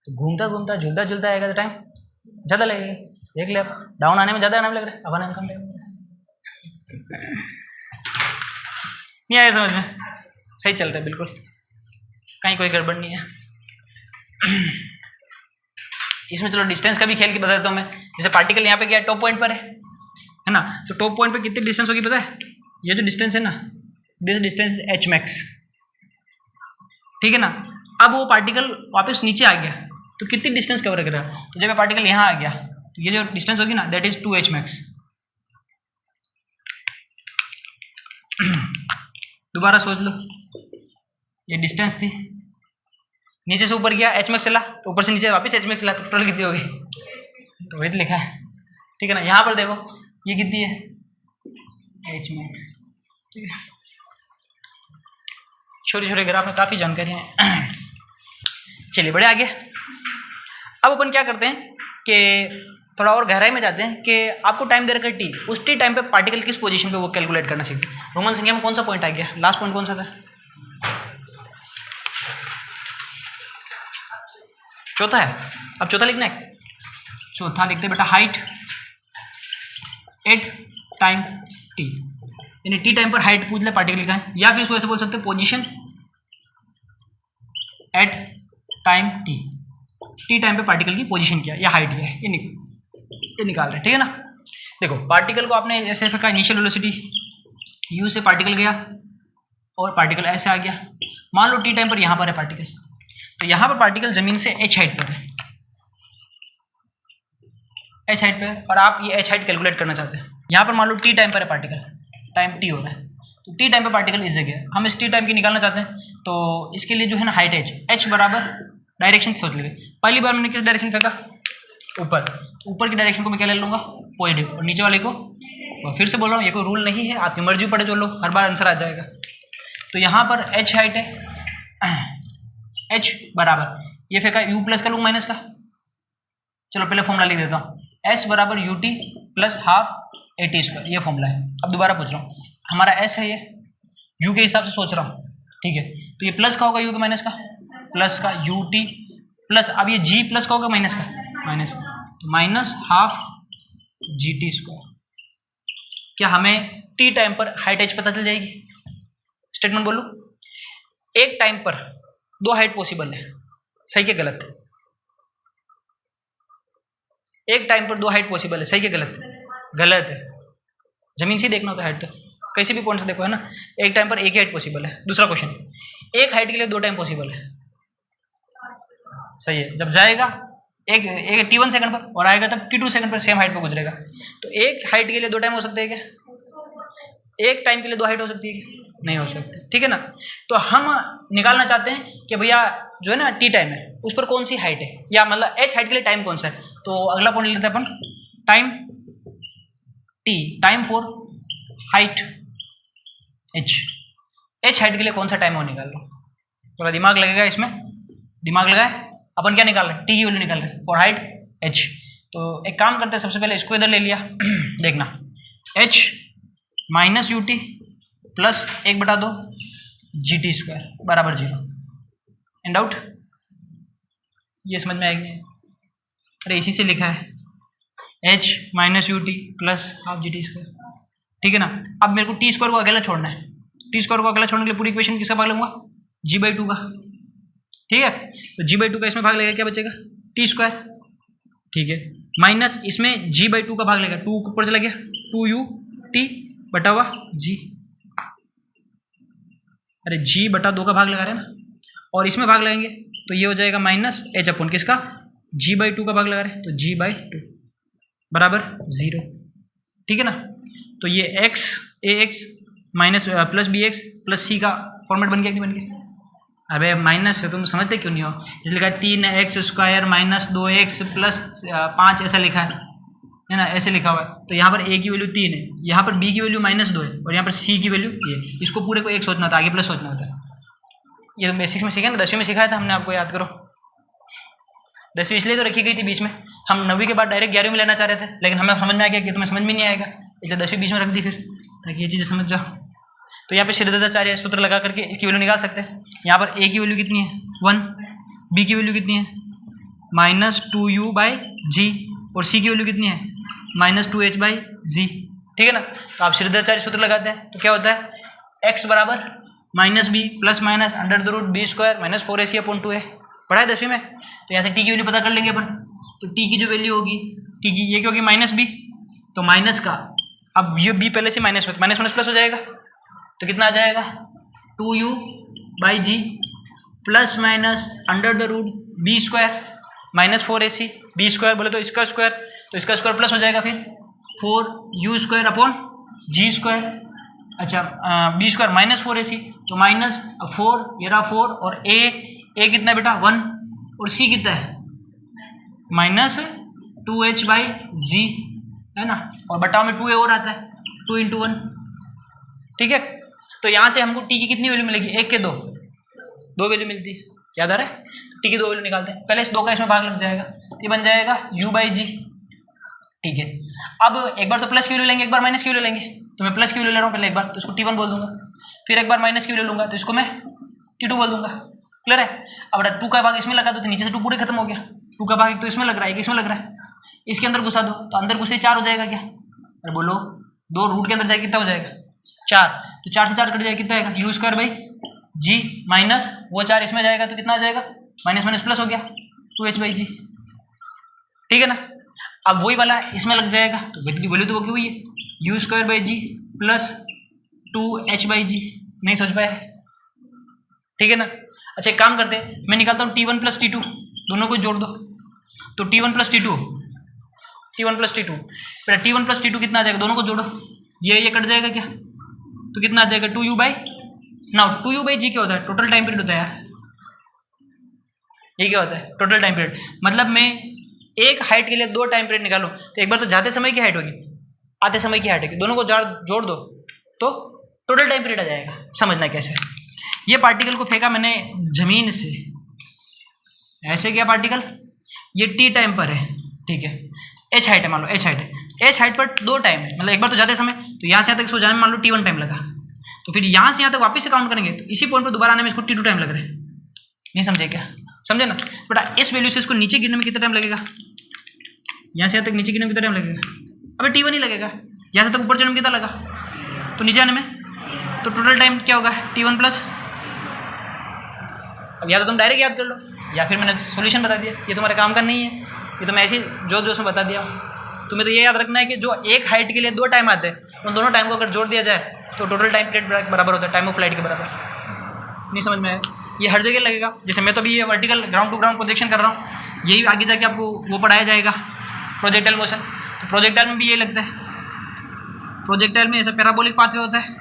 तो घूमता घूमता झूलता झूलता आएगा तो टाइम ज़्यादा लगेगा, देख ले, आप डाउन आने में ज़्यादा टाइम लग रहा है, अब आने में कम लगेगा। नहीं आया समझ में, सही चल रहा है बिल्कुल, कहीं कोई गड़बड़ नहीं है इसमें। चलो डिस्टेंस का भी खेल के बता देता हूँ मैं, जैसे पार्टिकल यहाँ पे क्या टॉप पॉइंट पर है ना, तो टॉप पॉइंट पे कितनी डिस्टेंस होगी पता है, ये जो डिस्टेंस है ना, दिस डिस्टेंस एच मैक्स, ठीक है ना। अब वो पार्टिकल वापस नीचे आ गया तो कितनी डिस्टेंस कवर कर रहा है, तो जब पार्टिकल यहाँ आ गया तो ये जो डिस्टेंस होगी ना दैट इज 2h मैक्स। दोबारा सोच लो, ये डिस्टेंस थी, नीचे से ऊपर गया एच मैक्स चला, तो ऊपर से नीचे वापस एच मैक्स चला, तो टोटल कितनी हो गई, तो वही तो लिखा है, ठीक है ना। यहाँ पर देखो ये कितनी है, एच मैक्स, ठीक है। छोटे छोटे ग्राफ में काफ़ी जानकारी है चलिए बड़े आगे। अब अपन क्या करते हैं कि थोड़ा और गहराई में जाते हैं कि आपको टाइम दे रखा है टी, उस टी टाइम पे पार्टिकल किस पोजीशन पे वो कैलकुलेट करना सीखते हैं। रोमन संख्या में कौन सा पॉइंट आ गया, लास्ट पॉइंट कौन सा था, चौथा है, अब चौथा लिखना है, चौथा लिखते हैं बेटा, हाइट एट टाइम टी, यानी टी टाइम पर हाइट पूछ ले पार्टिकल का है, या फिर इसको ऐसे बोल सकते हैं position at time T, T time पे पार्टिकल की पोजीशन क्या है या हाइट क्या है, ये निकाल रहे हैं, ठीक है ना। देखो पार्टिकल को आपने ऐसे फेंका, इनिशियल वेलोसिटी यू से पार्टिकल गया और पार्टिकल ऐसे आ गया, मान लो टी टाइम पर यहाँ पर है पार्टिकल, तो यहाँ पर पार्टिकल जमीन से एच हाइट पर है, एच हाइट पे, और आप ये एच हाइट कैलकुलेट करना चाहते हैं। यहाँ पर मान लो टी टाइम पर है पार्टिकल, टाइम टी हो रहा है, तो टी टाइम पे पार्टिकल इस जगह है, हम इस टी टाइम की निकालना चाहते हैं, तो इसके लिए जो है ना हाइट एच बराबर डायरेक्शन सोच लेंगे। पहली बार मैंने किस डायरेक्शन फेंका, ऊपर, तो ऊपर की डायरेक्शन को मैं क्या ले लूँगा, पॉजिटिव, और नीचे वाले को, और फिर से बोल रहा हूँ ये कोई रूल नहीं है, आपकी मर्जी पड़े जो लो, हर बार आंसर आ जाएगा। तो यहाँ पर एच हाइट है, एच बराबर ये फेंका यू प्लस का लूँ माइनस का, चलो पहले फॉर्मूला लिख देता हूँ, एस बराबर U T plus half A T square, ये फॉर्मूला है। अब दोबारा पूछ रहा हूँ, हमारा एस है, ये यू के हिसाब से सोच रहा हूँ, ठीक है, तो ये प्लस का होगा यू के माइनस का, प्लस का यू टी प्लस, अब ये जी प्लस का होगा माइनस का, माइनस, तो minus half G T square. क्या हमें टी टाइम पर हाइट एच पता चल जाएगी? स्टेटमेंट बोलूं, एक टाइम पर दो हाइट पॉसिबल है, सही क्या गलत? एक टाइम पर दो हाइट पॉसिबल है, सही क्या गलत? गलत है। जमीन से देखना होता है हाइट, तो किसी भी पॉइंट से देखो, है ना। एक टाइम पर एक ही हाइट पॉसिबल है। दूसरा क्वेश्चन, एक हाइट के लिए दो टाइम पॉसिबल है, सही है। जब जाएगा एक एक T1 सेकंड पर और आएगा तब T2 सेकंड पर, सेम हाइट पर गुजरेगा। तो एक हाइट के लिए दो टाइम हो सकते हैं क्या? एक टाइम के लिए दो हाइट हो सकती है क्या? नहीं हो सकती, ठीक है ना। तो हम निकालना चाहते हैं कि भैया जो है ना टी टाइम है उस पर कौन सी हाइट है, या मतलब एच हाइट के लिए टाइम कौन सा है। तो अगला पॉइंट लेते हैं अपन, time T, time for height H. H height के लिए कौन सा टाइम हो निकाल लो, थोड़ा दिमाग लगेगा इसमें। दिमाग लगाए, अपन क्या निकाल रहे हैं? टी की वैल्यू निकाल रहे हैं फॉर हाइट एच। तो एक काम करते हैं, सबसे पहले इसको इधर ले लिया देखना, H minus U T plus 1/2 G T square बराबर 0। In doubt? ये समझ में आएगी नहीं? अरे इसी से लिखा है, H minus U T plus half G T square, ठीक है ना। अब मेरे को टी स्क्वायर को अकेला छोड़ना है। टी स्क्वायर को अकेला छोड़ने के लिए पूरी इक्वेशन किसका भाग लूंगा? g/2 का, ठीक है। तो g/2 का इसमें भाग लगेगा, क्या बचेगा? टी स्क्वायर, ठीक है। माइनस इसमें g/2 का भाग लगेगा, 2 ऊपर चला गया, 2u टी बटा हुआ जी। अरे g/2 का भाग लगा रहे हैं ना, और इसमें भाग लगाएंगे तो ये हो जाएगा माइनस एच अपन किसका? g/2 का भाग लगा रहे हैं, तो g/2 बराबर 0, ठीक है ना। तो ये x A X minus plus B X plus C का फॉर्मेट बन गया कि नहीं बन गया? अबे माइनस है, तुम समझते क्यों नहीं हो? जैसे लिखा है 3x square minus 2x plus 5, ऐसा लिखा है ना, ऐसे लिखा हुआ है। तो यहाँ पर a की वैल्यू 3 है, यहाँ पर b की वैल्यू -2 है, और यहाँ पर c की वैल्यू ये है। इसको पूरे को एक सोचना होता है, आगे प्लस सोचना होता है। ये तो बेसिक्स में सीखा ना, 10वीं में सिखाया था हमने आपको, याद करो। 10वीं इसलिए तो रखी गई थी बीच में, हम 9वीं के बाद डायरेक्ट 11वीं में लेना चाह रहे थे, लेकिन हमें समझ में आ गया कि तुम्हें समझ में नहीं आएगा, इसलिए 10वीं बीच में रख दी फिर, ताकि ये चीज़ें समझ जाओ। तो यहाँ पे श्रीधराचार्य सूत्र लगा करके इसकी वैल्यू निकाल सकते हैं। यहाँ पर a की वैल्यू कितनी है? 1, b की वैल्यू कितनी है? -2u/g, और c की वैल्यू कितनी है? -2h/g, ठीक है ना। तो आप श्रीधराचार्य सूत्र लगाते हैं तो क्या होता है? x बराबर -b plus minus √b² -4ac/2a, पढ़ा है 10वीं में। तो यहाँ से t की वैल्यू पता कर लेंगे अपन। तो t की जो वैल्यू होगी, t की ये क्योंकि -b, तो माइनस का, अब ये b पहले से माइनस में, तो माइनस प्लस हो जाएगा, तो कितना आ जाएगा? 2u/g plus minus √b² -4ac, b² बोले तो इसका स्क्वायर, तो इसका स्क्वायर प्लस हो जाएगा, फिर 4u² अच्छा b² -4ac, तो -4, ये रहा 4, और a कितना है बेटा? 1, और c कितना है? -2h/g, है ना, और बटाव में 2a और आता है, 2 × 1, ठीक है। तो यहाँ से हमको टी की कितनी वैल्यू मिलेगी? 1 के 2 वैल्यू मिलती है, याद आ रहा है? टी की 2 वैल्यू निकालते हैं, पहले इस 2 का इसमें भाग लग जाएगा, ये बन जाएगा u/g, ठीक है। अब एक बार तो प्लस की वैल्यू लेंगे, एक बार माइनस की वैल्यू लेंगे, तो मैं प्लस की वैल्यू ले रहा हूँ पहले एक बार, तो इसको t1 बोल दूंगा, फिर एक बार माइनस की वैल्यू लूंगा तो इसको मैं t2 बोल दूंगा, क्लियर है। अब 2 का भाग इसमें लगा दो तो नीचे से 2 पूरे खत्म हो गया, 2 का भाग एक तो इसमें लग रहा है, एक इसमें लग रहा है, इसके अंदर घुसा दो तो अंदर घुसे 4 हो जाएगा क्या? अरे बोलो, 2 रूट के अंदर जाएगा कितना हो जाएगा? 4, तो 4 से 4 कट जाएगा, कितना आएगा? u²/g माइनस वो 4 इसमें जाएगा तो कितना आ जाएगा? माइनस प्लस हो गया, 2h/g, ठीक है ना। अब वही वाला इसमें लग जाएगा, तो वैल्यू तो वो की हुई है, u² g प्लस 2h/g, नहीं सोच पाए, ठीक है ना। अच्छा एक काम करते हैं, मैं निकालता हूँ t1 प्लस t2, दोनों को जोड़ दो, तो t1 प्लस t2 फिर t1 प्लस t2 कितना आ जाएगा? दोनों को जोड़ो, ये कट जाएगा क्या? तो कितना आ जाएगा? 2u/g क्या होता है? टोटल टाइम पीरियड होता है यार, ये क्या होता है? Total time period. मतलब मैं एक हाइट के लिए 2 टाइम पीरियड निकालूं तो एक बार तो जाते समय की हाइट होगी, आते समय की हाइट होगी, दोनों को जोड़ दो तो टोटल टाइम पीरियड आ जाएगा। समझना कैसे? ये पार्टिकल को फेंका मैंने जमीन से, ऐसे क्या पार्टिकल, ये टी टाइम पर है, ठीक है, एच हाइट है, मान लो एच हाइट है, एच हाइट पर 2 टाइम है, मतलब एक बार तो जाते समय, तो यहाँ से यहाँ तक इसको जाने में मान लो t1 टाइम लगा, तो फिर यहाँ से यहाँ तक वापस से काउंट करेंगे तो इसी पॉइंट पर दोबारा आने में इसको t2 टाइम लग रहा है। नहीं समझे क्या? समझे ना बेटा? इस वैल्यू से इसको नीचे गिरने में कितना टाइम लगेगा? यहाँ से यहाँ तक नीचे गिरने में कितना टाइम लगेगा? अबे T1 ही लगेगा, यहाँ से तक ऊपर चढ़ने में कितना लगा, तो नीचे आने में तो टोटल टाइम क्या होगा T1 प्लस। अब या तो तुम डायरेक्ट याद कर लो या फिर मैंने सॉल्यूशन बता दिया, ये तुम्हारे काम का नहीं है, ये तो मैं ऐसे जो उसमें बता दिया। तुम्हें तो ये याद रखना है कि जो एक हाइट के लिए 2 टाइम आते हैं उन दोनों टाइम को अगर जोड़ दिया जाए तो टोटल टाइम पीरियड बराबर होता है टाइम ऑफ फ्लाइट के बराबर। नहीं समझ में आया? ये हर जगह लगेगा। जैसे मैं तो अभी ये vertical ground to ground projection कर रहा हूँ, यही आगे जाके आपको वो पढ़ाया जाएगा प्रोजेक्टाइल मोशन। तो प्रोजेक्टाइल में भी यही लगता है। प्रोजेक्टाइल में ऐसा पैराबोलिक पाथवे होता है।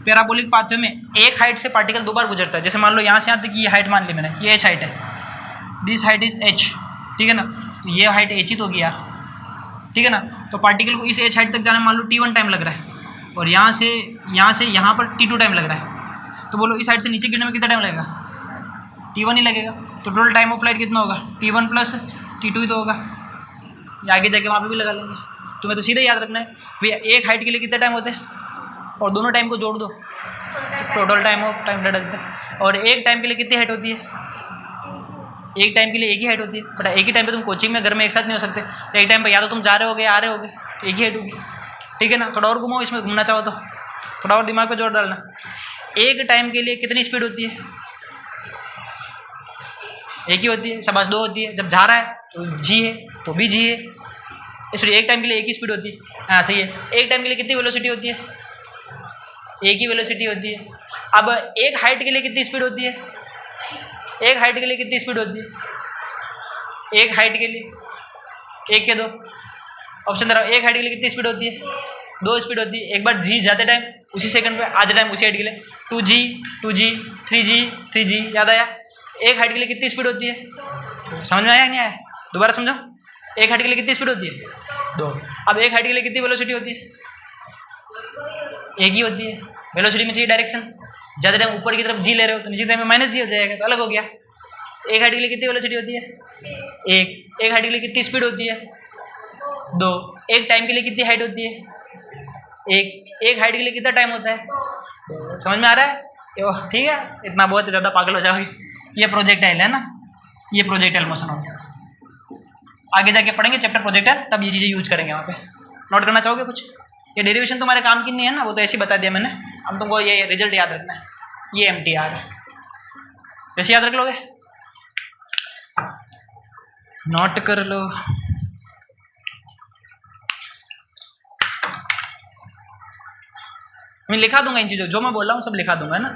पैराबोलिक पाथवे में एक हाइट से पार्टिकल 2 बार गुजरता है। जैसे मान लो यहाँ से यहाँ तक ये हाइट मान ली मैंने, ये h हाइट है, दिस हाइट इज h, ठीक है ना, तो ये हाइट h ही तो होगी यार, ठीक है ना। तो पार्टिकल को इस h हाइट तक जाने में मान लो T1 टाइम लग रहा है और यहाँ से यहाँ पर T2 टाइम लग रहा है, तो बोलो इस हाइट से नीचे गिरने में कितना टाइम लगेगा, T1 ही लगेगा। तो टोटल टाइम ऑफ फ्लाइट कितना होगा, T1 प्लस T2 ही तो होगा। या आगे जाके वहाँ पे भी लगा लेंगे। तुम्हें तो सीधे याद रखना है भैया एक हाइट के लिए कितने टाइम होते हैं और दोनों टाइम को जोड़ दो तो total time of time flight लगता है। और एक टाइम के लिए कितनी हाइट होती है, एक टाइम के लिए एक ही हाइट होती है। बट एक ही टाइम पे तुम कोचिंग में घर में एक साथ नहीं हो सकते, तो एक टाइम पे या तो तुम जा रहे होगे आ रहे होगे तो एक ही हाइट होगी, ठीक है ना। थोड़ा और घुमाओ, इसमें घूमना चाहो तो थोड़ा और दिमाग पे जोर डालना। एक टाइम के लिए कितनी स्पीड होती है, एक ही होती है, शाबाश 2 होती है। जब जा रहा है तो जी है तो भी जी है, इसलिए एक टाइम के लिए एक ही स्पीड होती है। हाँ सही है। एक टाइम के लिए कितनी वेलोसिटी होती है, एक ही वेलोसिटी होती है। अब एक हाइट के लिए कितनी स्पीड होती है, एक हाइट के लिए कितनी स्पीड होती है, एक हाइट के लिए एक के 2 ऑप्शन दे रहा हूँ। एक हाइट के लिए कितनी स्पीड होती है, 2 स्पीड होती है। एक बार जी जाते टाइम उसी सेकंड पे आते टाइम उसी हाइट के लिए 2G 2G 3G याद आया। एक हाइट के लिए कितनी स्पीड होती है, समझ में आया नहीं आया, दोबारा समझो। एक हाइट के लिए कितनी स्पीड होती है, 2। अब एक हाइट के लिए कितनी वेलोसिटी होती है, एक ही होती है। वेलोसिटी में चाहिए डायरेक्शन, ज़्यादा टाइम ऊपर की तरफ जी ले रहे हो तो नीचे टाइम में माइनस जी हो जाएगा, तो अलग हो गया। तो एक हाइट के लिए कितनी वेलोसिटी होती है, एक हाइट के लिए कितनी स्पीड होती है, 2। एक टाइम के लिए कितनी हाइट होती है, एक हाइट के लिए कितना टाइम होता है, समझ में आ रहा है? ठीक है, इतना बहुत ज़्यादा पागल हो जाओगे। ये प्रोजेक्टाइल है ना, ये प्रोजेक्टाइल मोशन हो गया। आगे जाके पढ़ेंगे चैप्टर प्रोजेक्टाइल, तब ये चीज़ें यूज करेंगे वहाँ पे। नोट करना चाहोगे कुछ? ये डेरिवेशन तुम्हारे काम की नहीं है ना, वो तो ऐसे ही बता दिया मैंने। अब तुमको ये रिजल्ट याद रखना है, ये MTR है, वैसे याद रख लोगे, नोट कर लो। मैं लिखा दूंगा इन चीज़ों जो मैं बोल रहा हूँ, सब लिखा दूंगा है ना।